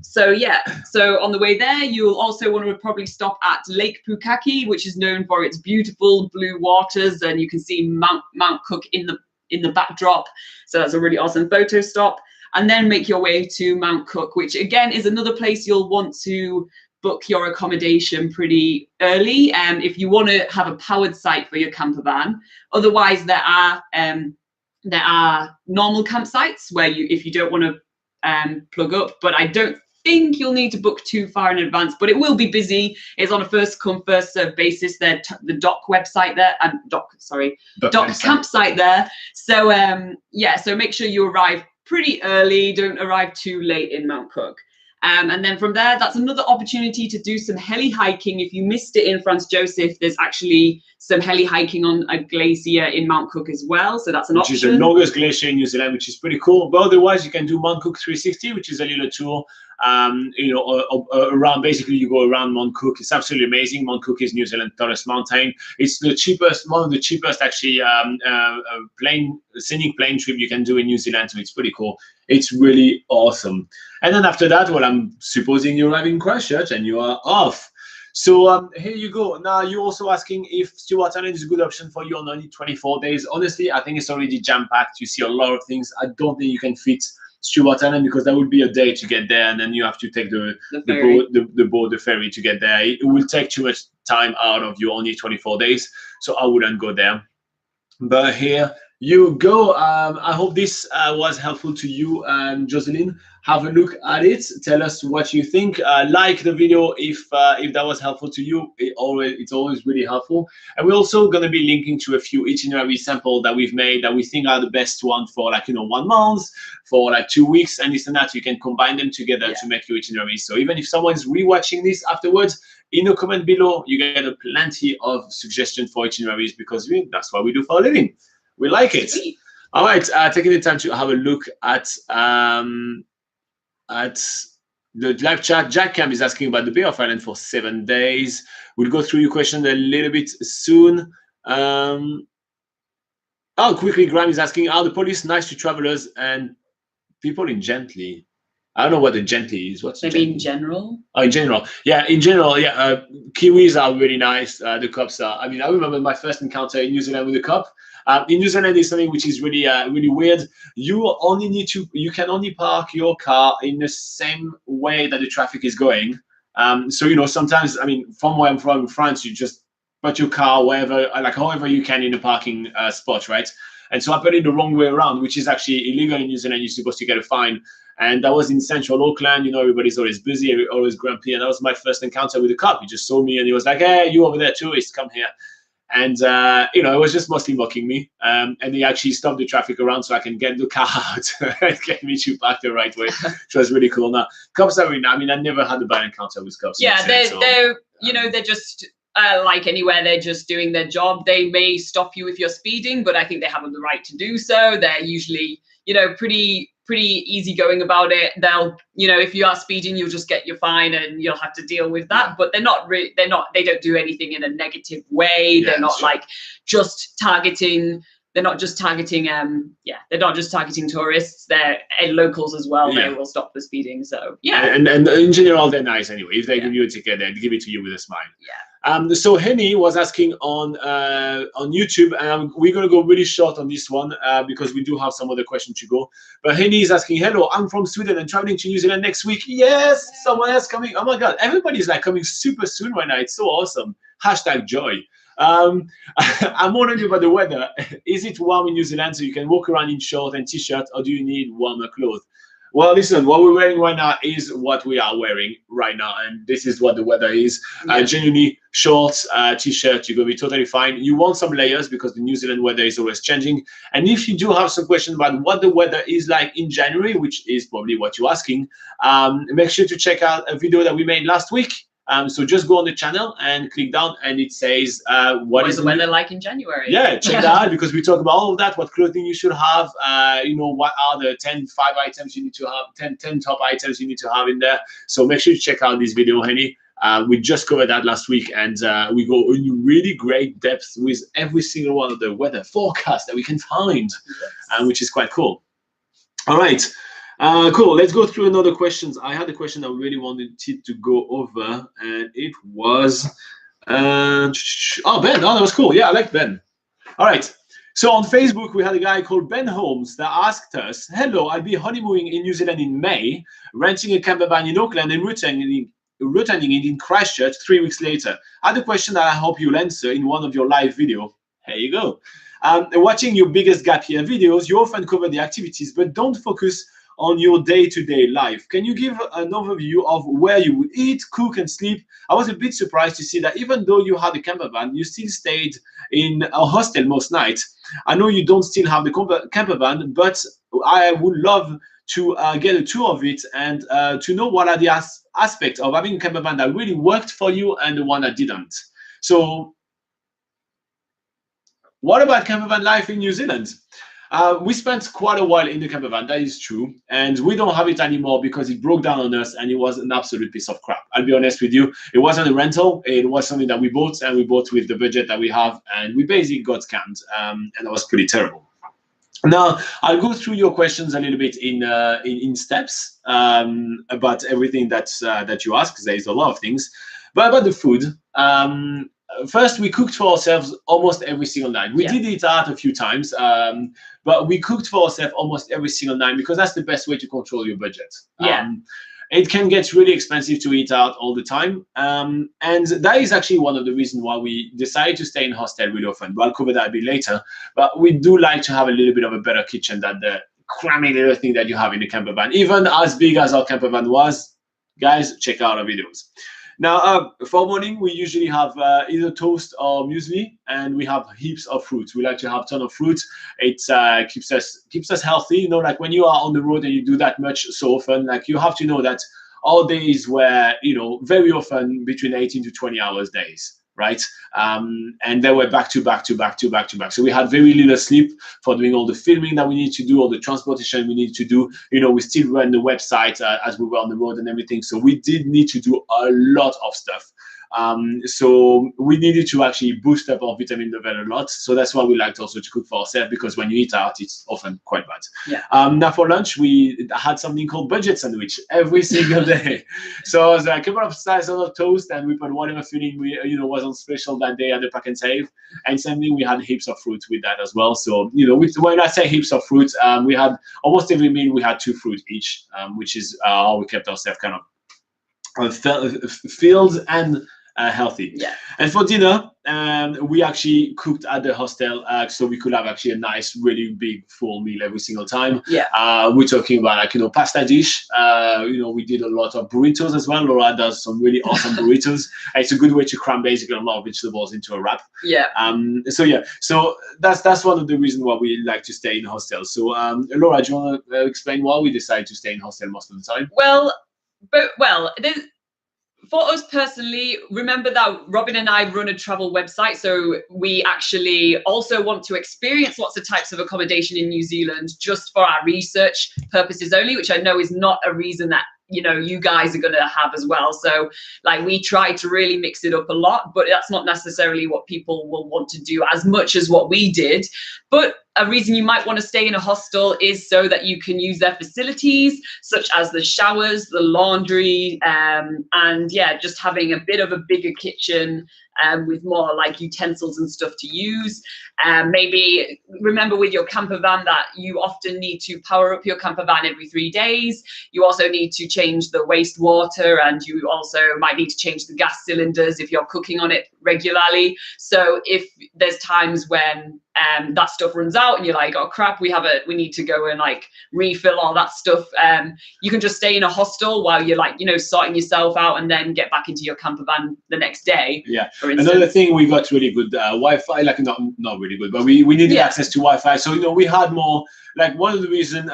[SPEAKER 2] So yeah, so on the way there, you'll also want to probably stop at Lake Pukaki, which is known for its beautiful blue waters, and you can see Mount Cook in the backdrop. So that's a really awesome photo stop. And then make your way to Mount Cook, which again is another place you'll want to book your accommodation pretty early, if you want to have a powered site for your camper van. Otherwise, there are normal campsites where if you don't want to plug up, but I don't think you'll need to book too far in advance, but it will be busy. It's on a first come first serve basis. The dock website there, dock campsite there. So yeah, so make sure you arrive pretty early. Don't arrive too late in Mount Cook. And then from there, that's another opportunity to do some heli hiking. If you missed it in Franz Josef, there's actually some heli hiking on a glacier in Mount Cook as well. So that's an option.
[SPEAKER 1] Which is the longest glacier in New Zealand, which is pretty cool. But otherwise, you can do Mount Cook 360, which is a little tour, you know, around, basically you go around Mount Cook. It's absolutely amazing. Mount Cook is New Zealand's tallest mountain. It's the cheapest, one of the cheapest actually scenic plane trip you can do in New Zealand. So it's pretty cool. It's really awesome. And then after that, well, I'm supposing you're arriving in Christchurch and you are off. So here you go. Now you're also asking if Stewart Island is a good option for you on only 24 days. Honestly, I think it's already jam-packed. You see a lot of things. I don't think you can fit Stewart Island, because that would be a day to get there, and then you have to take the ferry to get there. It will take too much time out of your only 24 days, so I wouldn't go there. But here you go. I hope this was helpful to you, Jocelyn. Have a look at it. Tell us what you think. Like the video if that was helpful to you. It's always really helpful. And we're also going to be linking to a few itinerary samples that we've made that we think are the best one for, like, you know, 1 month, for like 2 weeks, and this and that. You can combine them together to make your itinerary. So even if someone's rewatching this afterwards, in the comment below, you get plenty of suggestions for itineraries, because that's what we do for a living. We like it. Sweet. All right, taking the time to have a look at the live chat. Jack Camp is asking about the Bay of Island for 7 days. We'll go through your question a little bit soon. Quickly, Graham is asking, are the police nice to travelers and people in Gently? I don't know what the Gently is. What's
[SPEAKER 2] maybe in general?
[SPEAKER 1] Oh, in general. Yeah, in general, yeah. Kiwis are really nice. The cops are. I mean, I remember my first encounter in New Zealand with a cop. In New Zealand, is something which is really, really weird. You can only park your car in the same way that the traffic is going. So, you know, sometimes, I mean, from where I'm from, in France, you just put your car wherever, like however you can in a parking spot, right? And so I put it the wrong way around, which is actually illegal in New Zealand. You're supposed to get a fine. And that was in central Auckland. You know, everybody's always busy, always grumpy. And that was my first encounter with a cop. He just saw me and he was like, hey, you over there, tourist, come here. And, you know, it was just mostly mocking me. And he actually stopped the traffic around so I can get the car out and get me to park the right way, which was really cool. Now, cops are really, I mean, I never had a bad encounter with cops.
[SPEAKER 2] Yeah, they're you know, they're just, like anywhere, they're just doing their job. They may stop you if you're speeding, but I think they have the right to do so. They're usually, you know, pretty easygoing about it. They'll, you know, if you are speeding, you'll just get your fine and you'll have to deal with that. But they don't do anything in a negative way. Yeah, they're not like just targeting. They're not just targeting. They're not just targeting tourists. They're locals as well. Yeah. They will stop the speeding. So yeah.
[SPEAKER 1] And in general, they're nice anyway. If they give you a ticket, they give it to you with a smile.
[SPEAKER 2] Yeah.
[SPEAKER 1] So Henny was asking on YouTube, and we're going to go really short on this one because we do have some other questions to go. But Henny is asking, hello, I'm from Sweden and traveling to New Zealand next week. Yes, someone else coming. Oh my God, everybody's like coming super soon right now. It's so awesome. #joy. I'm wondering about the weather. Is it warm in New Zealand so you can walk around in short and t-shirt, or do you need warmer clothes? Well, listen, what we're wearing right now is what we are wearing right now, and this is what the weather is. Genuinely shorts, t-shirt, you're going to be totally fine. You want some layers because the New Zealand weather is always changing. And if you do have some questions about what the weather is like in January, which is probably what you're asking, make sure to check out a video that we made last week So just go on the channel and click down, and it says
[SPEAKER 2] what is the weather like in January.
[SPEAKER 1] Yeah, check that out, because we talk about all of that, what clothing you should have, what are the 10 items you need to have, 10 top items you need to have in there. So make sure you check out this video, honey. We just covered that last week, and we go in really great depth with every single one of the weather forecasts that we can find, which is quite cool. All right. Cool. Let's go through another questions. I had a question I really wanted to go over, and it was, Ben. Oh, that was cool. Yeah, I like Ben. All right. So on Facebook, we had a guy called Ben Holmes that asked us, hello, I'll be honeymooning in New Zealand in May, renting a campervan in Auckland and returning it in Christchurch 3 weeks later. I had a question that I hope you'll answer in one of your live videos. Here you go. Watching your biggest gap year videos, you often cover the activities, but don't focus on your day-to-day life. Can you give an overview of where you would eat, cook, and sleep? I was a bit surprised to see that even though you had a campervan, you still stayed in a hostel most nights. I know you don't still have the campervan, but I would love to get a tour of it and to know what are the aspects of having a campervan that really worked for you and the one that didn't. So what about campervan life in New Zealand? We spent quite a while in the campervan, that is true, and we don't have it anymore because it broke down on us and it was an absolute piece of crap. I'll be honest with you, it wasn't a rental, it was something that we bought, and we bought with the budget that we have, and we basically got scammed, and that was pretty terrible. Now, I'll go through your questions a little bit in steps about everything that you ask, because there is a lot of things. But about the food, first, we cooked for ourselves almost every single night. We did eat out a few times, but we cooked for ourselves almost every single night because that's the best way to control your budget. It can get really expensive to eat out all the time. And that is actually one of the reasons why we decided to stay in hostel really often. But I'll cover that a bit later. But we do like to have a little bit of a better kitchen than the cramming little thing that you have in the campervan. Even as big as our campervan was, guys, check out our videos. Now, for morning, we usually have either toast or muesli, and we have heaps of fruit. We like to have a ton of fruit. It keeps us healthy. You know, like when you are on the road and you do that much so often, like you have to know that our days were, very often between 18 to 20 hours days, right? And they were back to back to back to back to back. So we had very little sleep for doing all the filming that we need to do, all the transportation we need to do. We still run the website as we were on the road and everything. So we did need to do a lot of stuff. So we needed to actually boost up our vitamin level a lot. So that's why we liked also to cook for ourselves, because when you eat out, it's often quite bad. Now for lunch, we had something called budget sandwich every single day. So it was a couple of slices of toast, and we put whatever filling we was on special that day at the Pack and Save. And something we had heaps of fruit with that as well. So when I say heaps of fruit, we had almost every meal we had 2 fruit each, which is how we kept ourselves kind of filled and healthy. And for dinner, we actually cooked at the hostel, so we could have actually a nice, really big, full meal every single time. We're talking about pasta dish. We did a lot of burritos as well. Laura does some really awesome burritos. And it's a good way to cram basically a lot of vegetables into a wrap. So that's one of the reasons why we like to stay in hostels. So Laura, do you want to explain why we decided to stay in hostel most of the time?
[SPEAKER 2] For us personally, remember that Robin and I run a travel website, so we actually also want to experience lots of types of accommodation in New Zealand just for our research purposes only, which I know is not a reason that you guys are going to have as well. So like we try to really mix it up a lot, but that's not necessarily what people will want to do as much as what we did. But a reason you might want to stay in a hostel is so that you can use their facilities, such as the showers, the laundry, and just having a bit of a bigger kitchen with more like utensils and stuff to use. Maybe remember with your camper van that you often need to power up your camper van every 3 days. You also need to change the wastewater, and you also might need to change the gas cylinders if you're cooking on it regularly. So if there's times when that stuff runs out and you're like, oh crap, we need to go and like refill all that stuff, you can just stay in a hostel while you're like sorting yourself out, and then get back into your camper van the next day.
[SPEAKER 1] Another thing, we got really good Wi-Fi, like not really good, but we needed access to Wi-Fi. So we had more like one of the reason,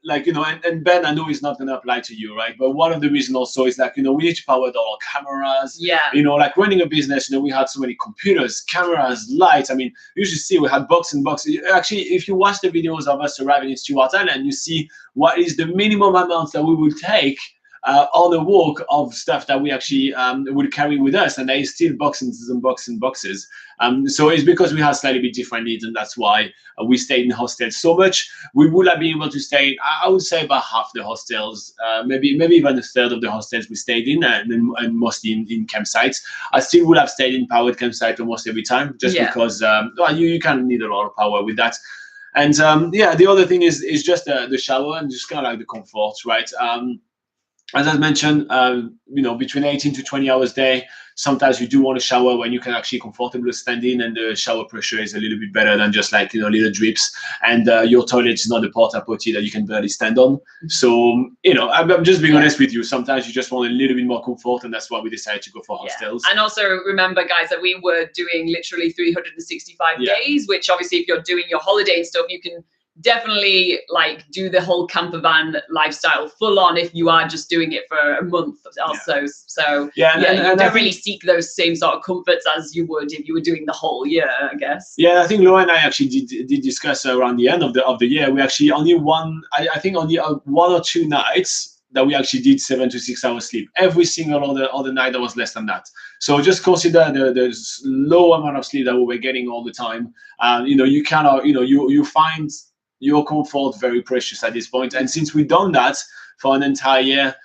[SPEAKER 1] like, you know, and Ben, I know it's not going to apply to you, right? But one of the reason also is like, you know, we need to power all our cameras.
[SPEAKER 2] Yeah.
[SPEAKER 1] You know, like running a business, you know, we had so many computers, cameras, lights. I mean, you should see we had box and box. Actually, if you watch the videos of us arriving in Stewart Island, you see what is the minimum amount that we would take on a walk of stuff that we actually would carry with us, and there is still boxes and boxes and boxes. So it's because we have slightly bit different needs, and that's why we stayed in hostels so much. We would have been able to stay, I would say, about half the hostels, maybe even a third of the hostels we stayed in, and mostly in campsites. I still would have stayed in powered campsite almost every time, just because you kind of need a lot of power with that. And yeah, the other thing is just the shower and just kind of like the comfort, right? As I mentioned, you know, between 18 to 20 hours a day, sometimes you do want to shower when you can actually comfortably stand in, and the shower pressure is a little bit better than just like, you know, little drips. And your toilet is not a porta potty that you can barely stand on. So, you know, I'm just being honest with you. Sometimes you just want a little bit more comfort, and that's why we decided to go for hostels.
[SPEAKER 2] And also remember, guys, that we were doing literally 365 days, which obviously if you're doing your holiday and stuff, you can definitely like do the whole campervan lifestyle full on if you are just doing it for a month or so. So you don't really seek those same sort of comforts as you would if you were doing the whole year, I guess.
[SPEAKER 1] Yeah, I think Laura and I actually did discuss around the end of the year. We actually only one or two nights that we actually did 7 to 6 hours sleep. Every single other night that was less than that. So just consider the low amount of sleep that we were getting all the time. You know, you cannot, you know, you find your comfort very precious at this point. And since we've done that for an entire year,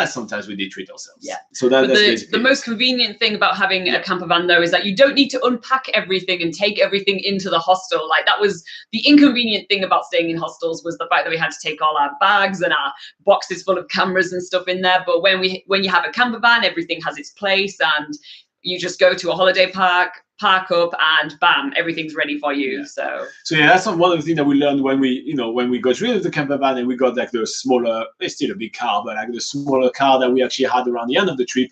[SPEAKER 1] sometimes we did treat ourselves.
[SPEAKER 2] Yeah.
[SPEAKER 1] So that's
[SPEAKER 2] the most convenient thing about having a camper van, though, is that you don't need to unpack everything and take everything into the hostel. Like, that was the inconvenient thing about staying in hostels, was the fact that we had to take all our bags and our boxes full of cameras and stuff in there. But when you have a camper van, everything has its place, and you just go to a holiday park, park up, and bam, everything's ready for you. So
[SPEAKER 1] yeah, that's one of the things that we learned when we got rid of the camper van, and we got like the smaller, it's still a big car, but like the smaller car that we actually had around the end of the trip,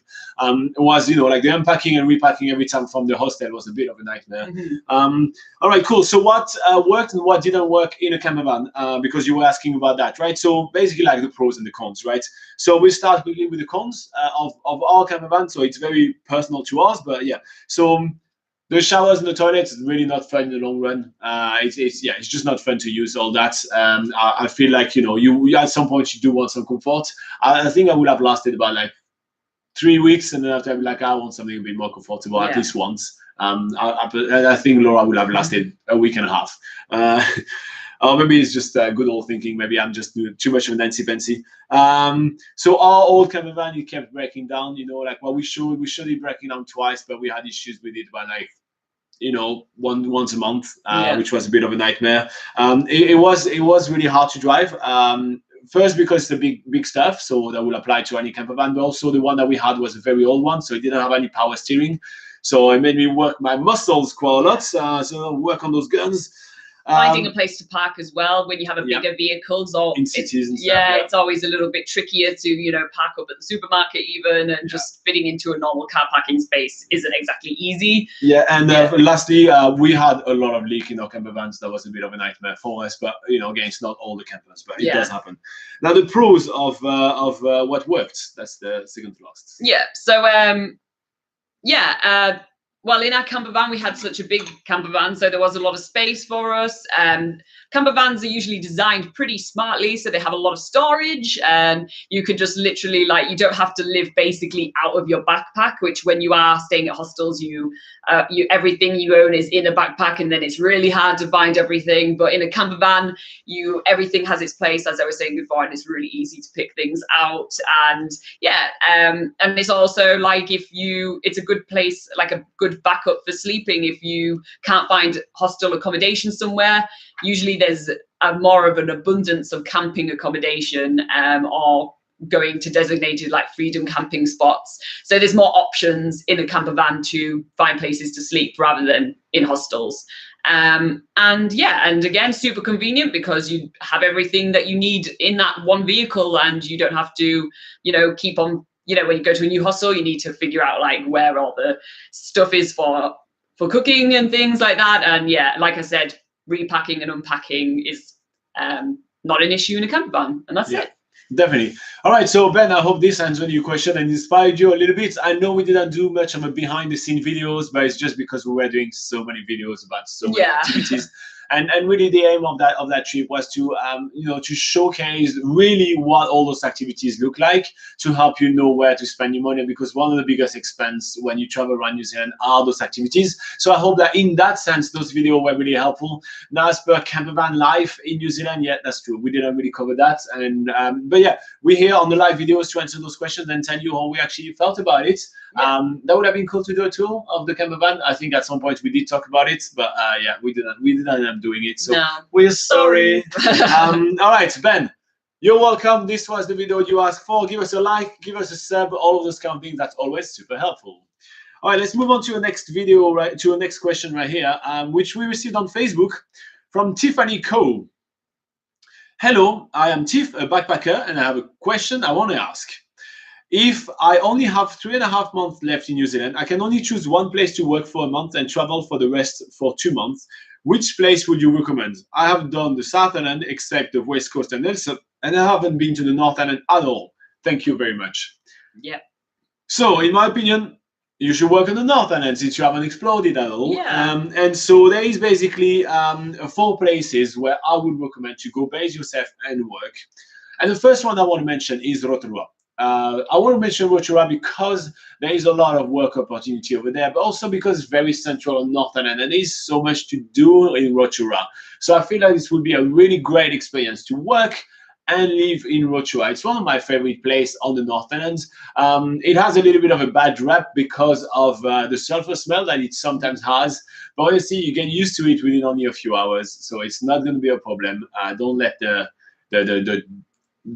[SPEAKER 1] was, you know, like the unpacking and repacking every time from the hostel was a bit of a nightmare. All right, cool. So what worked and what didn't work in a camper van, because you were asking about that, right? So basically like the pros and the cons, right? So we start quickly with the cons of our camper van. So it's very personal to us, but yeah. So the showers and the toilets is really not fun in the long run. It's just not fun to use all that. I feel like, you know, you at some point you do want some comfort. I think I would have lasted about like 3 weeks, and then after I'd be like, I want something a bit more comfortable at least once. I think Laura would have lasted a week and a half. Or maybe it's just good old thinking. Maybe I'm just doing too much of a Nancy Fancy. So our old camper van, it kept breaking down. You know, like what we showed it breaking down twice, but we had issues with it by like, you know, once a month, which was a bit of a nightmare. It was really hard to drive. First because it's a big stuff, so that will apply to any camper van. But also the one that we had was a very old one, so it didn't have any power steering. So it made me work my muscles quite a lot. So work on those guns.
[SPEAKER 2] Finding a place to park as well when you have a bigger vehicles, or
[SPEAKER 1] in cities and stuff,
[SPEAKER 2] it's always a little bit trickier to, you know, park up at the supermarket even, and just fitting into a normal car parking space isn't exactly easy.
[SPEAKER 1] Lastly, we had a lot of leak in our camper vans. That was a bit of a nightmare for us, but you know, again, it's not all the campers, but it does happen. Now the pros of what worked, that's the second to last.
[SPEAKER 2] So well, in our camper van, we had such a big camper van, so there was a lot of space for us. Camper vans are usually designed pretty smartly, so they have a lot of storage, and you could just literally, like, you don't have to live basically out of your backpack, which when you are staying at hostels, you everything you own is in a backpack, and then it's really hard to find everything. But in a camper van, everything has its place, as I was saying before, and it's really easy to pick things out. And and it's also like, it's a good place, like a good backup for sleeping if you can't find hostel accommodation somewhere. Usually there's more of an abundance of camping accommodation, or going to designated like freedom camping spots. So there's more options in a camper van to find places to sleep rather than in hostels. And again, super convenient because you have everything that you need in that one vehicle, and you don't have to, you know, keep on, you know, when you go to a new hostel, you need to figure out like where all the stuff is for cooking and things like that. And like I said, repacking and unpacking is not an issue in a camper van, and that's it.
[SPEAKER 1] Definitely. All right, so Ben, I hope this answered your question and inspired you a little bit. I know we didn't do much of a behind-the-scene videos, but it's just because we were doing so many videos about so many activities. And really the aim of that trip was to to showcase really what all those activities look like, to help you know where to spend your money, because one of the biggest expense when you travel around New Zealand are those activities. So I hope that in that sense those videos were really helpful. Now, as per Campervan life in New Zealand, yeah, that's true, we didn't really cover that, and but yeah, we're here on the live videos to answer those questions and tell you how we actually felt about it. That would have been cool to do a tour of the campervan. I think at some point we did talk about it, but yeah, we didn't end up doing it, so we're sorry. All right, Ben, you're welcome. This was the video you asked for. Give us a like, give us a sub, all of those kind of things. That's always super helpful. All right, let's move on to the next video, to the next question right here, which we received on Facebook from Tiffany Coe. Hello, I am Tiff, a backpacker, and I have a question I want to ask. If I only have 3.5 months left in New Zealand, I can only choose one place to work for a month and travel for the rest for 2 months. Which place would you recommend? I have done the South Island except the West Coast and Nelson, and I haven't been to the North Island at all. Thank you very much.
[SPEAKER 2] Yeah.
[SPEAKER 1] So, in my opinion, you should work on the North Island since you haven't explored it at all.
[SPEAKER 2] Yeah.
[SPEAKER 1] And so there is basically 4 places where I would recommend to go base yourself and work. And the first one I want to mention is Rotorua. I want to mention Rotorua because there is a lot of work opportunity over there, but also because it's very central on North Island and there is so much to do in Rotorua. So I feel like this would be a really great experience to work and live in Rotorua. It's one of my favorite places on the North Island. It has a little bit of a bad rep because of the sulfur smell that it sometimes has, but honestly, you get used to it within only a few hours, so it's not going to be a problem. Don't let the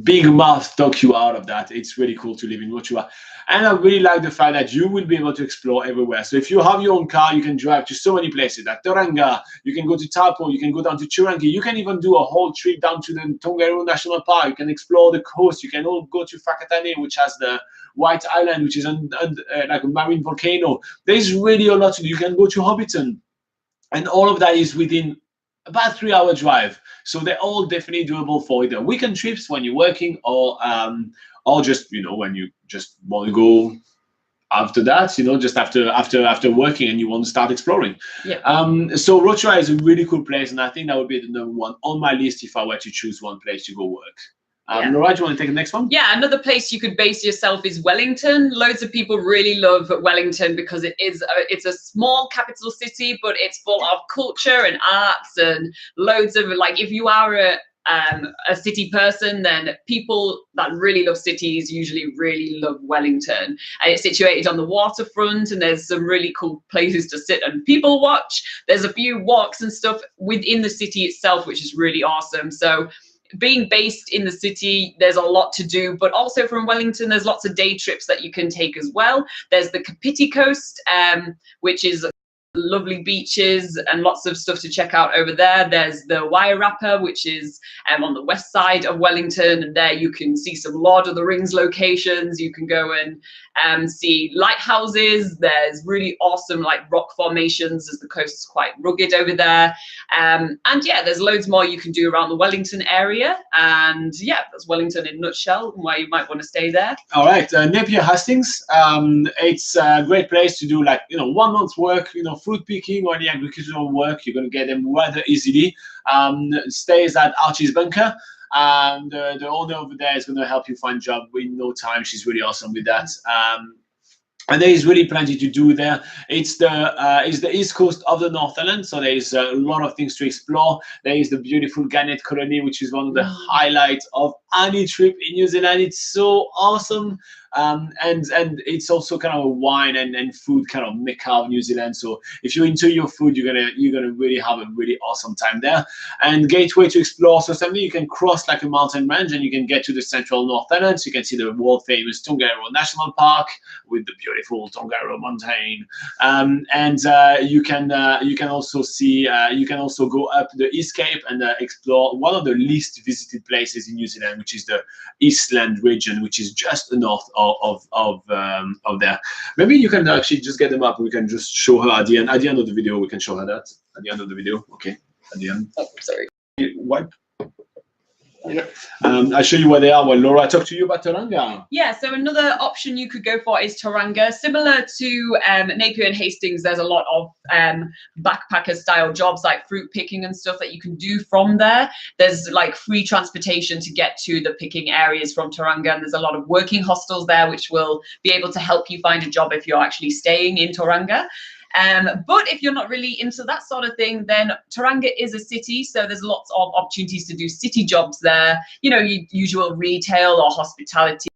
[SPEAKER 1] big mouth talk you out of that. It's really cool to live in Rotorua. And I really like the fact that you will be able to explore everywhere. So if you have your own car, you can drive to so many places like Tauranga, you can go to Taupo, you can go down to Turangi, you can even do a whole trip down to the Tongariro National Park, you can explore the coast, you can all go to Whakatane, which has the White Island, which is like a marine volcano. There's really a lot to do. You can go to Hobbiton, and all of that is within about 3-hour drive. So they're all definitely doable for either weekend trips when you're working, or just when you just want to go after that, just after working and you want to start exploring.
[SPEAKER 2] Yeah.
[SPEAKER 1] So Rotorua is a really cool place, and I think that would be the #1 on my list if I were to choose one place to go work. Laura, do you want to take the next one?
[SPEAKER 2] Yeah, another place you could base yourself is Wellington. Loads of people really love Wellington because it's a small capital city, but it's full of culture and arts and loads of, like, if you are a city person, then people that really love cities usually really love Wellington. And it's situated on the waterfront, and there's some really cool places to sit and people watch. There's a few walks and stuff within the city itself, which is really awesome. So being based in the city, there's a lot to do, but also from Wellington, there's lots of day trips that you can take as well. There's the Kapiti Coast, which is lovely beaches and lots of stuff to check out over there. There's the Wairarapa, which is on the west side of Wellington, and there you can see some Lord of the Rings locations. You can go and see lighthouses. There's really awesome rock formations, as the coast is quite rugged over there. And yeah, there's loads more you can do around the Wellington area. And yeah, that's Wellington in a nutshell, and why you might want to stay there.
[SPEAKER 1] All right, Napier Hastings. It's a great place to do 1 month's work, fruit picking or any agricultural work. You're going to get them rather easily. Stays at Archie's Bunker. And the owner over there is going to help you find a job in no time. She's really awesome with that. And there is really plenty to do there. It's the east coast of the North Island, so there is a lot of things to explore. There is the beautiful Gannet colony, which is one of the highlights of any trip in New Zealand. It's so awesome. And it's also kind of a wine and food kind of mecca of New Zealand. So if you're into your food, you're gonna really have a really awesome time there. And gateway to explore. So something you can cross like a mountain range, and you can get to the central North Island. So you can see the world famous Tongariro National Park with the beautiful Tongariro Mountain. And you can also see you can also go up the East Cape and explore one of the least visited places in New Zealand, which is the Eastland region, which is just north of there. Maybe you can actually just get them up. We can just show her at the end of the video. We can show her that at the end of the video. Okay, at the end.
[SPEAKER 2] Oh, sorry.
[SPEAKER 1] Wipe. Yeah. I'll show you where they are. Well, Laura, talk to you about Tauranga.
[SPEAKER 2] Yeah, so another option you could go for is Tauranga. Similar to Napier and Hastings, there's a lot of backpacker style jobs like fruit picking and stuff that you can do from there. There's like free transportation to get to the picking areas from Tauranga, and there's a lot of working hostels there which will be able to help you find a job if you're actually staying in Tauranga. But if you're not really into that sort of thing, then Tauranga is a city, so there's lots of opportunities to do city jobs there, you know, usual retail or hospitality,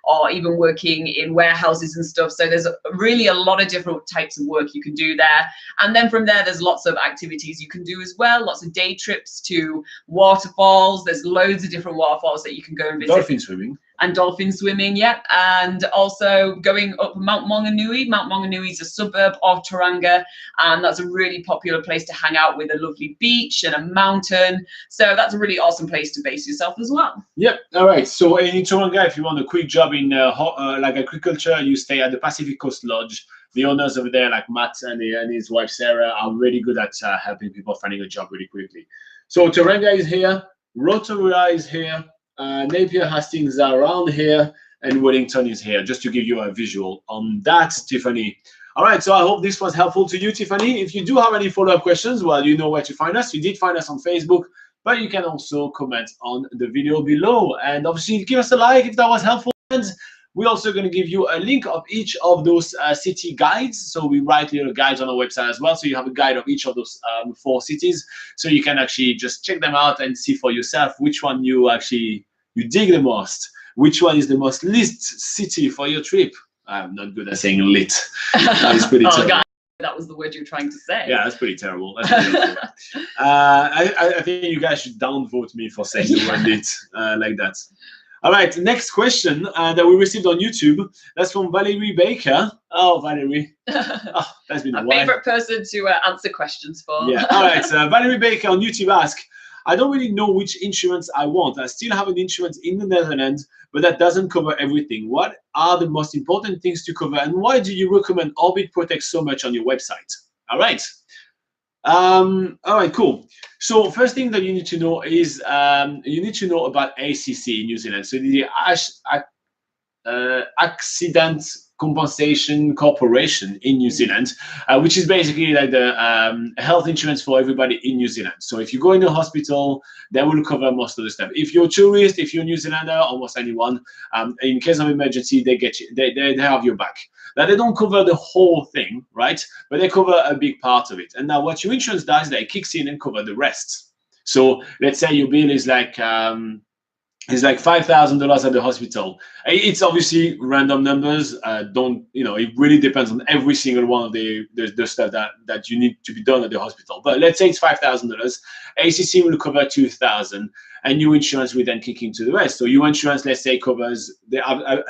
[SPEAKER 2] or even working in warehouses and stuff. So there's really a lot of different types of work you can do there. And then from there, there's lots of activities you can do as well, lots of day trips to waterfalls. There's loads of different waterfalls that you can go and visit.
[SPEAKER 1] Dolphin swimming.
[SPEAKER 2] And dolphin swimming, yeah. And also going up Mount Maunganui. Mount Maunganui is a suburb of Tauranga, and that's a really popular place to hang out with a lovely beach and a mountain. So that's a really awesome place to base yourself as well.
[SPEAKER 1] Yep. All right. So in Tauranga, if you want a quick job in like agriculture, you stay at the Pacific Coast Lodge. The owners over there, like Matt and his wife Sarah, are really good at helping people finding a job really quickly. So Tauranga is here, Rotorua is here, Napier Hastings are around here, and Wellington is here, just to give you a visual on that, Tiffany. All right, so I hope this was helpful to you, Tiffany. If you do have any follow-up questions, well, you know where to find us. You did find us on Facebook, but you can also comment on the video below. And obviously, give us a like if that was helpful. And we're also going to give you a link of each of those city guides. So we write little guides on our website as well. So you have a guide of each of those 4 cities. So you can actually just check them out and see for yourself which one you dig the most. Which one is the most least city for your trip? I'm not good at saying lit. It's pretty terrible.
[SPEAKER 2] God, that was the word you were trying to say.
[SPEAKER 1] Yeah, that's pretty terrible. That's pretty terrible. I think you guys should downvote me for saying the word lit like that. All right, next question that we received on YouTube. That's from Valerie Baker. Oh, Valerie. Oh, that's been a while.
[SPEAKER 2] Favorite person to answer questions for.
[SPEAKER 1] Yeah. All right. Valerie Baker on YouTube asks, I don't really know which insurance I want. I still have an insurance in the Netherlands, but that doesn't cover everything. What are the most important things to cover, and why do you recommend Orbit Protect so much on your website? All right. All right, cool. So first thing that you need to know is you need to know about ACC in New Zealand. So the Accident Compensation Corporation in New Zealand, which is basically like the health insurance for everybody in New Zealand. So if you go in the hospital, they will cover most of the stuff. If you're a tourist, if you're a New Zealander, almost anyone, in case of emergency, they get you. They have your back. Now they don't cover the whole thing, right? But they cover a big part of it. And now what your insurance does, they kicks in and cover the rest. So let's say your bill is like it's like $5,000 at the hospital. It's obviously random numbers. It really depends on every single one of the stuff that you need to be done at the hospital. But let's say it's $5,000. ACC will cover $2,000, and your insurance will then kick into the rest. So your insurance, let's say, covers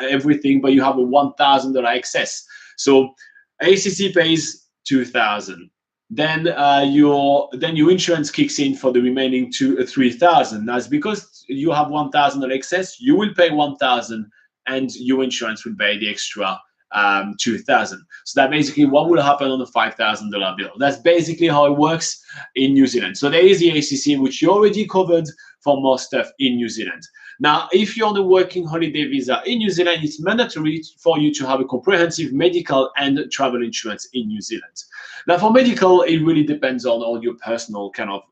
[SPEAKER 1] everything, but you have a $1,000 excess. So ACC pays $2,000. Then your insurance kicks in for the remaining $3,000. That's because you have $1,000 excess. You will pay $1,000, and your insurance will pay the extra $2,000. So that basically what will happen on the $5,000 bill. That's basically how it works in New Zealand. So there is the ACC, which you already covered for most stuff in New Zealand. Now, if you're on a working holiday visa in New Zealand, it's mandatory for you to have a comprehensive medical and travel insurance in New Zealand. Now, for medical, it really depends on all your personal kind of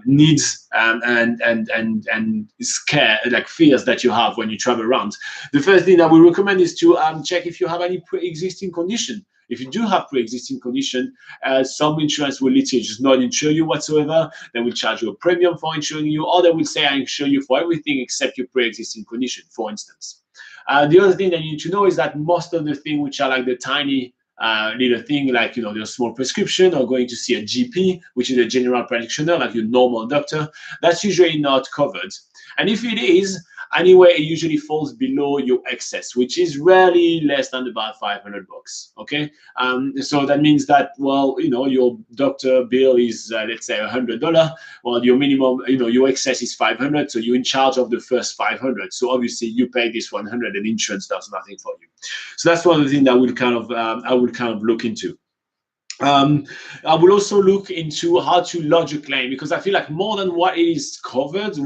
[SPEAKER 1] needs and scare, like fears that you have when you travel around. The first thing that we recommend is to check if you have any pre-existing condition. If you do have pre-existing condition, some insurance will literally just not insure you whatsoever. They will charge you a premium for insuring you, or they will say, I insure you for everything except your pre-existing condition, for instance. The other thing that you need to know is that most of the things which are like the tiny little thing, like, the small prescription or going to see a GP, which is a general practitioner, like your normal doctor, that's usually not covered. And if it is, anyway, it usually falls below your excess, which is rarely less than about $500. Okay, so that means that, well, your doctor bill is let's say $100. Well, your minimum, your excess is $500, so you're in charge of the first $500. So obviously you pay this $100, and insurance does nothing for you. So that's one of the things that I would kind of look into. I will also look into how to lodge a claim, because I feel like more than what is covered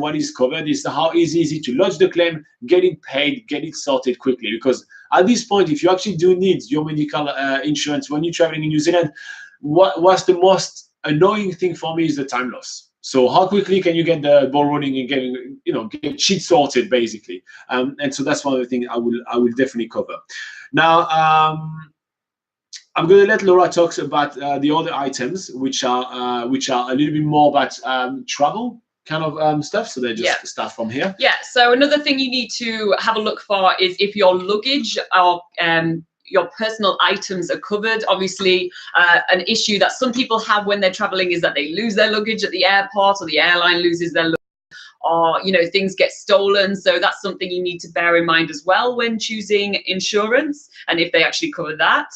[SPEAKER 1] is how easy is it to lodge the claim, get it paid, get it sorted quickly. Because at this point, if you actually do need your medical insurance when you're traveling in New Zealand, what's the most annoying thing for me is the time loss. So how quickly can you get the ball rolling and get shit sorted, basically? And so that's one of the things I will definitely cover. Now, I'm going to let Laura talk about the other items, which are a little bit more about travel kind of stuff. So they just start from here.
[SPEAKER 2] Yeah. So another thing you need to have a look for is if your luggage or your personal items are covered. Obviously, an issue that some people have when they're traveling is that they lose their luggage at the airport, or the airline loses their luggage, or things get stolen. So that's something you need to bear in mind as well when choosing insurance, and if they actually cover that.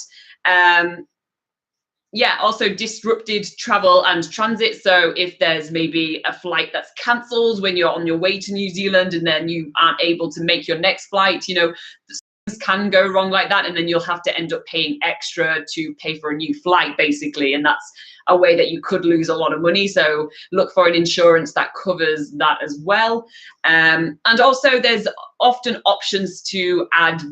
[SPEAKER 2] Also disrupted travel and transit. So if there's maybe a flight that's cancelled when you're on your way to New Zealand and then you aren't able to make your next flight, things can go wrong like that, and then you'll have to end up paying extra to pay for a new flight, basically, and that's a way that you could lose a lot of money. So look for an insurance that covers that as well. And also there's often options to add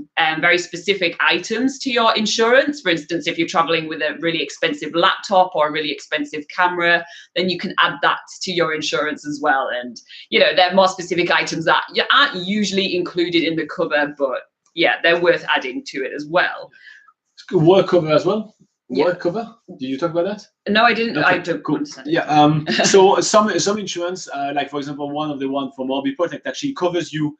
[SPEAKER 2] very specific items to your insurance. For instance, if you're traveling with a really expensive laptop or a really expensive camera, then you can add that to your insurance as well. And, there are more specific items that aren't usually included in the cover, but yeah, they're worth adding to it as well.
[SPEAKER 1] Work cover as well. Work cover? Did you talk about that?
[SPEAKER 2] No, I didn't.
[SPEAKER 1] Okay,
[SPEAKER 2] I don't
[SPEAKER 1] cool.
[SPEAKER 2] understand.
[SPEAKER 1] Yeah. So some insurance, like for example, one of the one from Orbit Protect actually covers you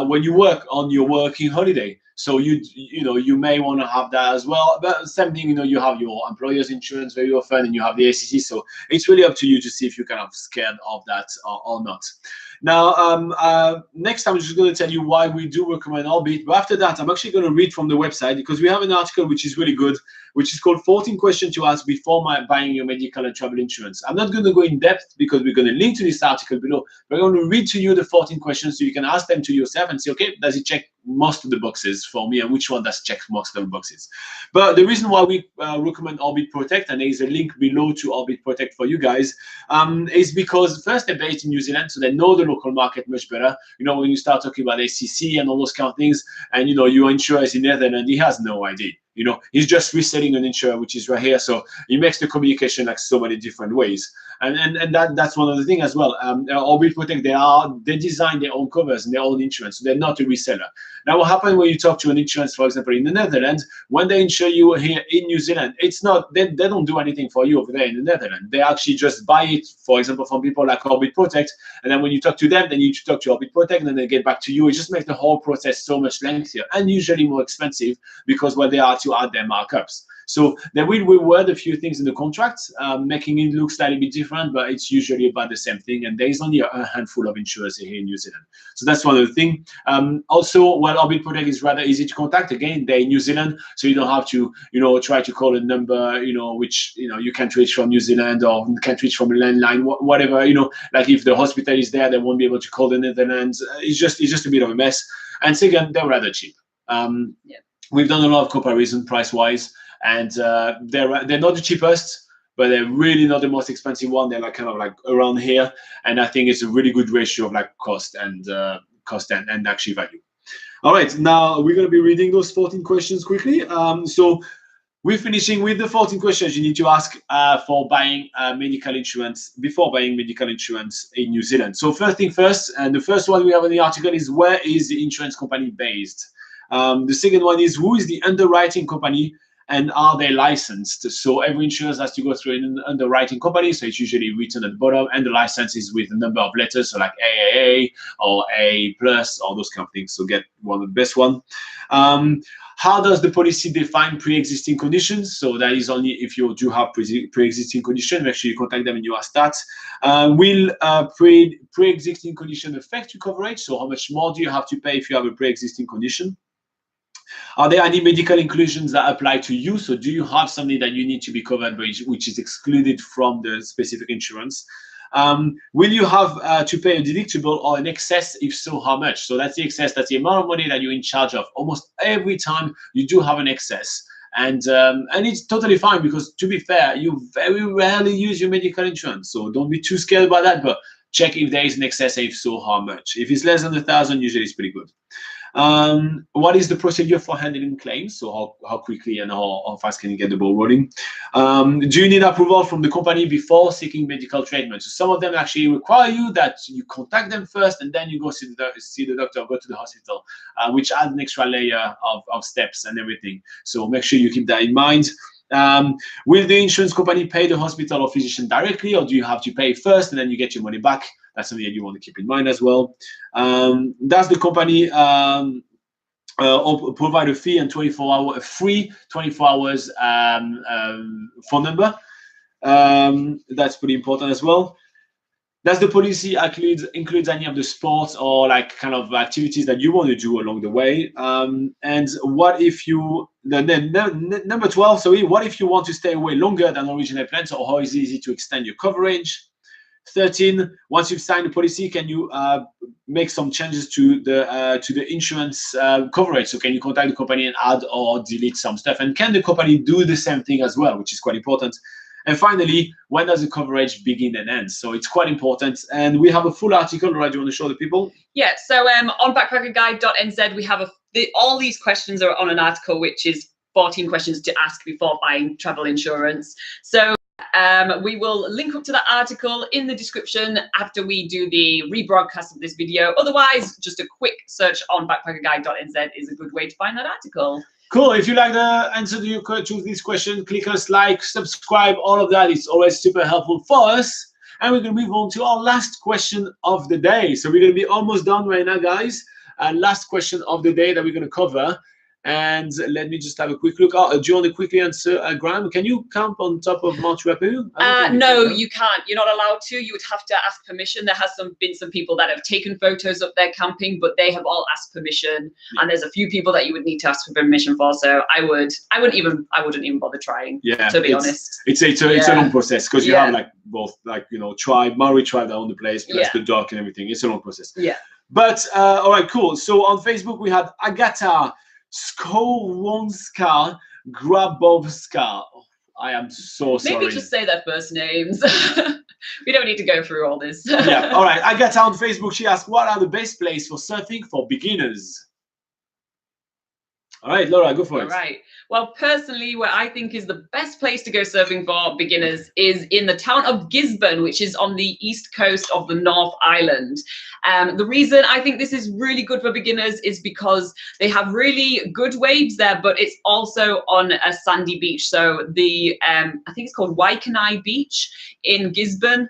[SPEAKER 1] when you work on your working holiday. So you may want to have that as well. But same thing, you have your employer's insurance very often, and you have the ACC. So it's really up to you to see if you're kind of scared of that or not. Now, next I'm just going to tell you why we do recommend Orbit. But after that, I'm actually going to read from the website, because we have an article which is really good, which is called 14 Questions to Ask Before Buying Your Medical and Travel Insurance. I'm not going to go in depth because we're going to link to this article below. We're going to read to you the 14 questions so you can ask them to yourself and say, okay, does it check most of the boxes for me, and which one does check most of the boxes? But the reason why we recommend Orbit Protect, and there is a link below to Orbit Protect for you guys, is because first, they're based in New Zealand, so they know the local market much better. When you start talking about ACC and all those kind of things, and your insurer is in Netherlands, he has no idea. He's just reselling an insurer, which is right here. So he makes the communication like so many different ways. And that's one of the things as well. Orbit Protect, they design their own covers and their own insurance. So they're not a reseller. Now, what happens when you talk to an insurance, for example, in the Netherlands, when they insure you here in New Zealand, it's not, they don't do anything for you over there in the Netherlands. They actually just buy it, for example, from people like Orbit Protect. And then when you talk to them, then you talk to Orbit Protect, and then they get back to you. It just makes the whole process so much lengthier and usually more expensive, because they are to add their markups. So they will reword a few things in the contract, making it look slightly bit different, but it's usually about the same thing. And there is only a handful of insurers here in New Zealand. So that's one of the things. Also, while Orbit Protect is rather easy to contact, again, they're in New Zealand, so you don't have to, try to call a number, which, you can't reach from New Zealand or can't reach from a landline, whatever, like if the hospital is there, they won't be able to call the Netherlands. It's just a bit of a mess. And second, they're rather cheap. We've done a lot of comparison price-wise, and they're not the cheapest, but they're really not the most expensive one. They're like kind of like around here, and I think it's a really good ratio of like cost and actually value. All right, now we're going to be reading those 14 questions quickly. So we're finishing with the 14 questions you need to ask for buying medical insurance, before buying medical insurance in New Zealand. So first thing first, and the first one we have in the article is, where is the insurance company based? The second one is, who is the underwriting company, and are they licensed? So every insurance has to go through an underwriting company, so it's usually written at the bottom, and the license is with a number of letters, so like AAA or A+, or those kind of things. So get one of the best one. How does the policy define pre-existing conditions? So that is only if you do have pre-existing condition. Make sure you contact them and you ask that. Will pre-existing condition affect your coverage? So how much more do you have to pay if you have a pre-existing condition? Are there any medical inclusions that apply to you? So do you have something that you need to be covered, which is excluded from the specific insurance? Will you have to pay a deductible or an excess? If so, how much? So that's the excess. That's the amount of money that you're in charge of. Almost every time you do have an excess, and it's totally fine, because to be fair, you very rarely use your medical insurance, so don't be too scared about that. But check if there is an excess, if so, how much. If it's less than 1,000, usually it's pretty good. What is the procedure for handling claims? So how quickly and how fast can you get the ball rolling? Do you need approval from the company before seeking medical treatment? So some of them actually require you that you contact them first, and then you go see the doctor, go to the hospital, which adds an extra layer of steps and everything. So make sure you keep that in mind. Will the insurance company pay the hospital or physician directly, or do you have to pay first and then you get your money back? That's something that you want to keep in mind as well. Does the company provide a fee and a free 24 hours phone number? That's pretty important as well. Does the policy includes any of the sports or like kind of activities that you want to do along the way? And what if you, number 12, sorry, what if you want to stay away longer than originally planned? So how is it easy to extend your coverage? 13, once you've signed the policy, can you make some changes to the insurance coverage? So can you contact the company and add or delete some stuff? And can the company do the same thing as well, which is quite important? And finally, when does the coverage begin and end? So it's quite important. And we have a full article. Laura, do you want to show the people?
[SPEAKER 2] Yeah, so on BackpackerGuide.NZ, we have all these questions are on an article, which is 14 questions to ask before buying travel insurance. So we will link up to that article in the description after we do the rebroadcast of this video. Otherwise, just a quick search on BackpackerGuide.NZ is a good way to find that article.
[SPEAKER 1] Cool. If you like the answer to this question, click us, like, subscribe, all of that. It's always super helpful for us. And we're going to move on to our last question of the day. So we're going to be almost done right now, guys. Last question of the day that we're going to cover. And let me just have a quick look. Oh, do you want to quickly answer, Graham? Can you camp on top of Mount Rapu?
[SPEAKER 2] No, you can't. You're not allowed to. You would have to ask permission. There has been some people that have taken photos of their camping, but they have all asked permission. Yeah. And there's a few people that you would need to ask for permission for. So I wouldn't even bother trying. Yeah, to be honest,
[SPEAKER 1] it's a long process, because you have like both, like, you know, Maori tribe that own the place, plus the dock and everything. It's a long process.
[SPEAKER 2] Yeah.
[SPEAKER 1] But all right, cool. So on Facebook we had Agata Skowronska Grabowska. Oh, I am so sorry.
[SPEAKER 2] Maybe just say their first names. We don't need to go through all this.
[SPEAKER 1] Yeah, all right. Agata on Facebook, she asked, what are the best places for surfing for beginners? All right, Laura, go for it.
[SPEAKER 2] All right. Well, personally, where I think is the best place to go surfing for beginners is in the town of Gisborne, which is on the east coast of the North Island. The reason I think this is really good for beginners is because they have really good waves there, but it's also on a sandy beach. So I think it's called Waikanae Beach in Gisborne.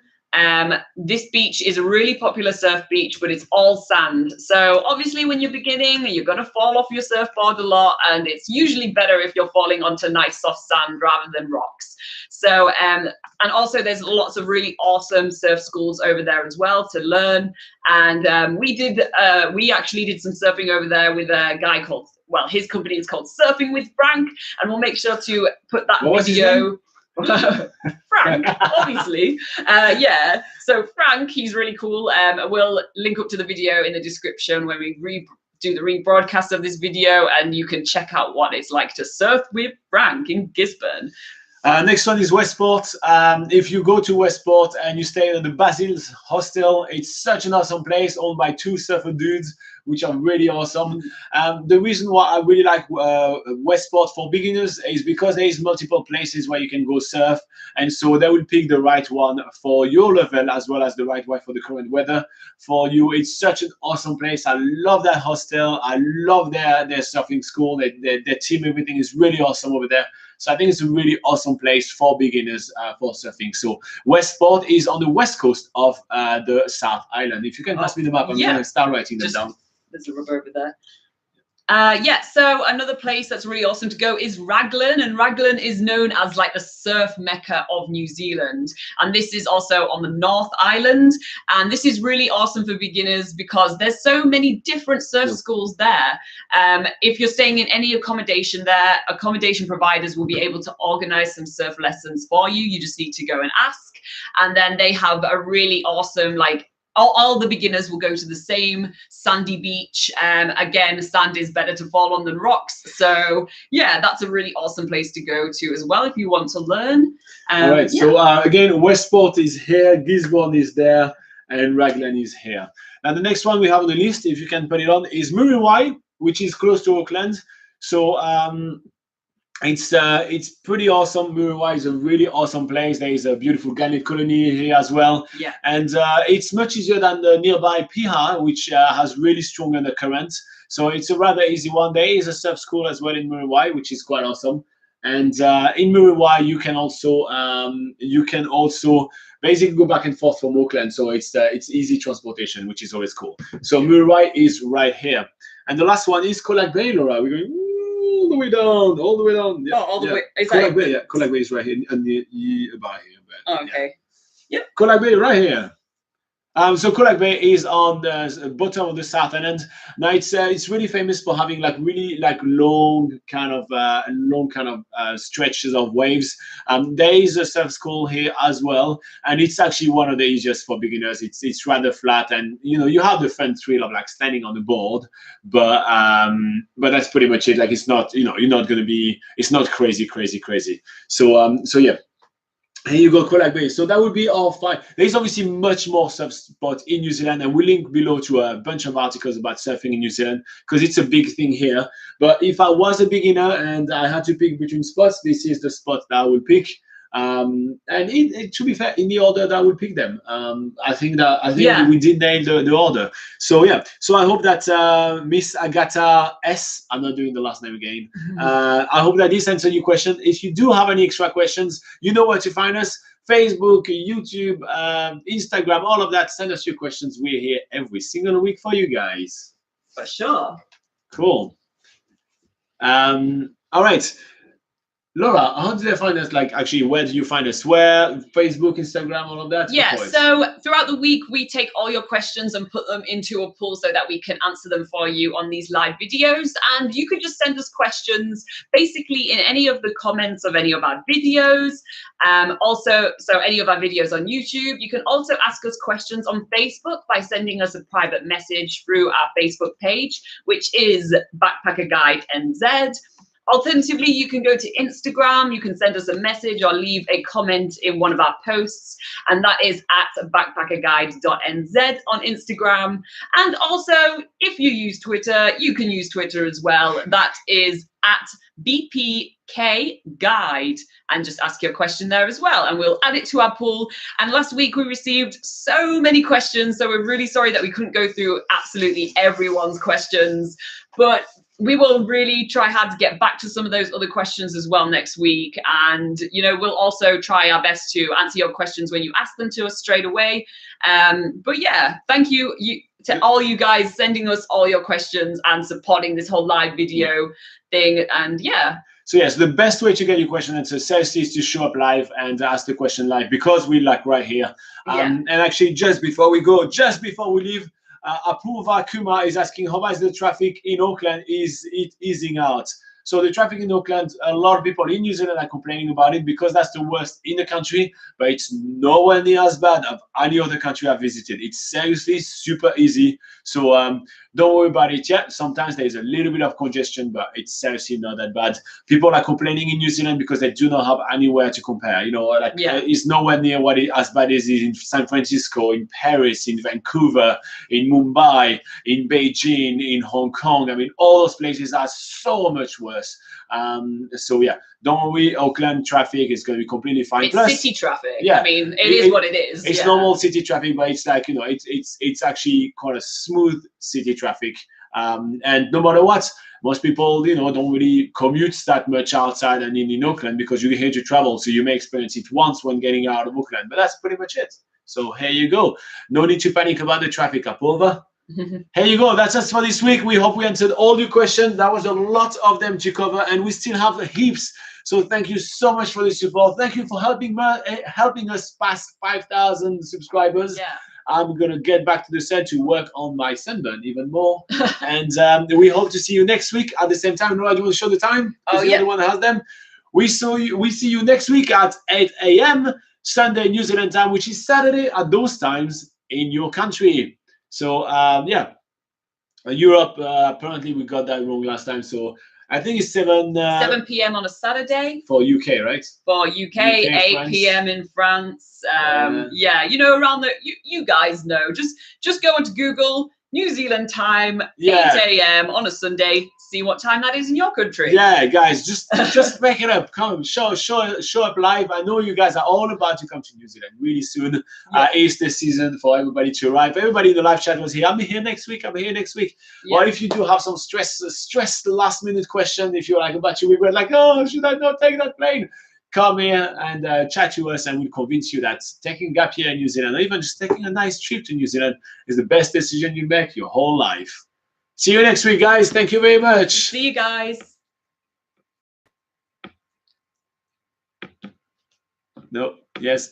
[SPEAKER 2] This beach is a really popular surf beach, but it's all sand. So obviously when you're beginning, you're going to fall off your surfboard a lot, and it's usually better if you're falling onto nice soft sand rather than rocks. So, and also there's lots of really awesome surf schools over there as well to learn. And we actually did some surfing over there with a guy called, well, his company is called Surfing with Frank, and we'll make sure to put that video. Frank, obviously. Yeah, so Frank, he's really cool. We'll link up to the video in the description when we do the rebroadcast of this video, and you can check out what it's like to surf with Frank in Gisborne.
[SPEAKER 1] Next one is Westport. If you go to Westport and you stay at the Basil's Hostel, it's such an awesome place owned by two surfer dudes, which are really awesome. The reason why I really like Westport for beginners is because there is multiple places where you can go surf, and so they will pick the right one for your level as well as the right one for the current weather for you. It's such an awesome place. I love that hostel. I love their surfing school. Their team, everything is really awesome over there. So I think it's a really awesome place for beginners for surfing. So Westport is on the west coast of the South Island. If you can pass me the map, I'm going to start writing them down.
[SPEAKER 2] There's a rubber over there. Yeah, so another place that's really awesome to go is Raglan, and Raglan is known as like the surf mecca of New Zealand, and this is also on the North Island, and this is really awesome for beginners because there's so many different surf schools there. If you're staying in any accommodation there, accommodation providers will be able to organize some surf lessons for you. You just need to go and ask, and then they have a really awesome like all the beginners will go to the same sandy beach. Again, sand is better to fall on than rocks. So yeah, that's a really awesome place to go to as well if you want to learn.
[SPEAKER 1] All right, so again, Westport is here, Gisborne is there, and Raglan is here. Now the next one we have on the list, if you can put it on, is Muriwai, which is close to Auckland. So it's pretty awesome. Muriwai is a really awesome place. There is a beautiful gannet colony here as well.
[SPEAKER 2] Yeah.
[SPEAKER 1] And it's much easier than the nearby Piha, which has really strong undercurrent. So it's a rather easy one. There is a surf school as well in Muriwai, which is quite awesome. And in Muriwai, you can also basically go back and forth from Auckland. So it's easy transportation, which is always cool. So Muriwai is right here. And the last one is Colac Bay, Laura. We're going all the way down, all the way down. Yeah,
[SPEAKER 2] all the way.
[SPEAKER 1] Colac Bay, yeah. Colac Bay is right here, and about here. But,
[SPEAKER 2] okay.
[SPEAKER 1] Yep. Colac Bay right here. So Colac Bay is on the bottom of the southern end. Now it's really famous for having really long kind of stretches of waves. There is a surf school here as well, and it's actually one of the easiest for beginners. It's rather flat, and you have the fun thrill of standing on the board, but that's pretty much it. It's not it's not crazy. So yeah. Here you go, Colac Bay. So that would be our 5. There's obviously much more surf spots in New Zealand, and we'll link below to a bunch of articles about surfing in New Zealand because it's a big thing here. But if I was a beginner and I had to pick between spots, this is the spot that I would pick. And to be fair, in the order that I would pick them. I think we did nail the order. So yeah. So I hope that Miss Agatha S. I'm not doing the last name again. I hope that this answered your question. If you do have any extra questions, you know where to find us. Facebook, YouTube, Instagram, all of that. Send us your questions. We're here every single week for you guys.
[SPEAKER 2] For sure.
[SPEAKER 1] Cool. All right. Laura, how do they find us? Actually, where do you find us? Where? Facebook, Instagram, all of that?
[SPEAKER 2] Yeah, so throughout the week, we take all your questions and put them into a pool so that we can answer them for you on these live videos. And you can just send us questions basically in any of the comments of any of our videos. So any of our videos on YouTube. You can also ask us questions on Facebook by sending us a private message through our Facebook page, which is BackpackerGuide.NZ. Alternatively, you can go to Instagram, you can send us a message or leave a comment in one of our posts, and that is at BackpackerGuide.NZ on Instagram. And also, if you use Twitter, you can use Twitter as well. That is at BPKGuide, and just ask your question there as well, and we'll add it to our pool. And last week we received so many questions, so we're really sorry that we couldn't go through absolutely everyone's questions, but we will really try hard to get back to some of those other questions as well next week. And, we'll also try our best to answer your questions when you ask them to us straight away. But yeah, thank you to all you guys sending us all your questions and supporting this whole live video thing. And yeah.
[SPEAKER 1] So yes, the best way to get your question answered seriously is to show up live and ask the question live, because we right here. And actually, just before we leave, Apurva Kumar is asking, how is the traffic in Auckland? Is it easing out? So the traffic in Auckland, a lot of people in New Zealand are complaining about it because that's the worst in the country, but it's nowhere near as bad as any other country I've visited. It's seriously super easy. So don't worry about it yet. Sometimes there's a little bit of congestion, but it's seriously not that bad. People are complaining in New Zealand because they do not have anywhere to compare. It's nowhere near as bad as it is in San Francisco, in Paris, in Vancouver, in Mumbai, in Beijing, in Hong Kong. I mean, all those places are so much worse. So yeah, don't worry. Auckland traffic is going to be completely fine.
[SPEAKER 2] It's city traffic. Yeah, I mean, it is what it is.
[SPEAKER 1] It's normal city traffic, but it's it's actually quite a smooth city traffic. And no matter what, most people don't really commute that much outside and in Auckland because you're here to travel, so you may experience it once when getting out of Auckland. But that's pretty much it. So here you go. No need to panic about the traffic up over. Here you go. That's us for this week. We hope we answered all your questions. That was a lot of them to cover, and we still have heaps. So thank you so much for the support. Thank you for helping us pass 5,000 subscribers.
[SPEAKER 2] Yeah.
[SPEAKER 1] I'm gonna get back to the set to work on my sunburn even more. And we hope to see you next week at the same time. Nora, do you want to show the time?
[SPEAKER 2] Oh, yeah.
[SPEAKER 1] The one that has them. We see you next week at 8 a.m. Sunday New Zealand time, which is Saturday at those times in your country. So yeah, Europe, apparently we got that wrong last time. So I think it's 7
[SPEAKER 2] p.m. on a Saturday.
[SPEAKER 1] For UK, right?
[SPEAKER 2] For UK, 8
[SPEAKER 1] France.
[SPEAKER 2] p.m. in France. Yeah, you know, around the, you guys know. Just go into Google, New Zealand time, 8 a.m. on a Sunday. See what time that is in your country.
[SPEAKER 1] Yeah, guys, just make it up. Come, show up live. I know you guys are all about to come to New Zealand really soon. Easter season for everybody to arrive. Everybody in the live chat was here. I'm here next week. I'm here next week. Yeah. Or if you do have some stressed last minute question, if you're like about to regret, like, oh, should I not take that plane? Come here and chat to us, and we'll convince you that taking a gap year in New Zealand, or even just taking a nice trip to New Zealand, is the best decision you make your whole life. See you next week, guys. Thank you very much.
[SPEAKER 2] See you guys.
[SPEAKER 1] No. Yes.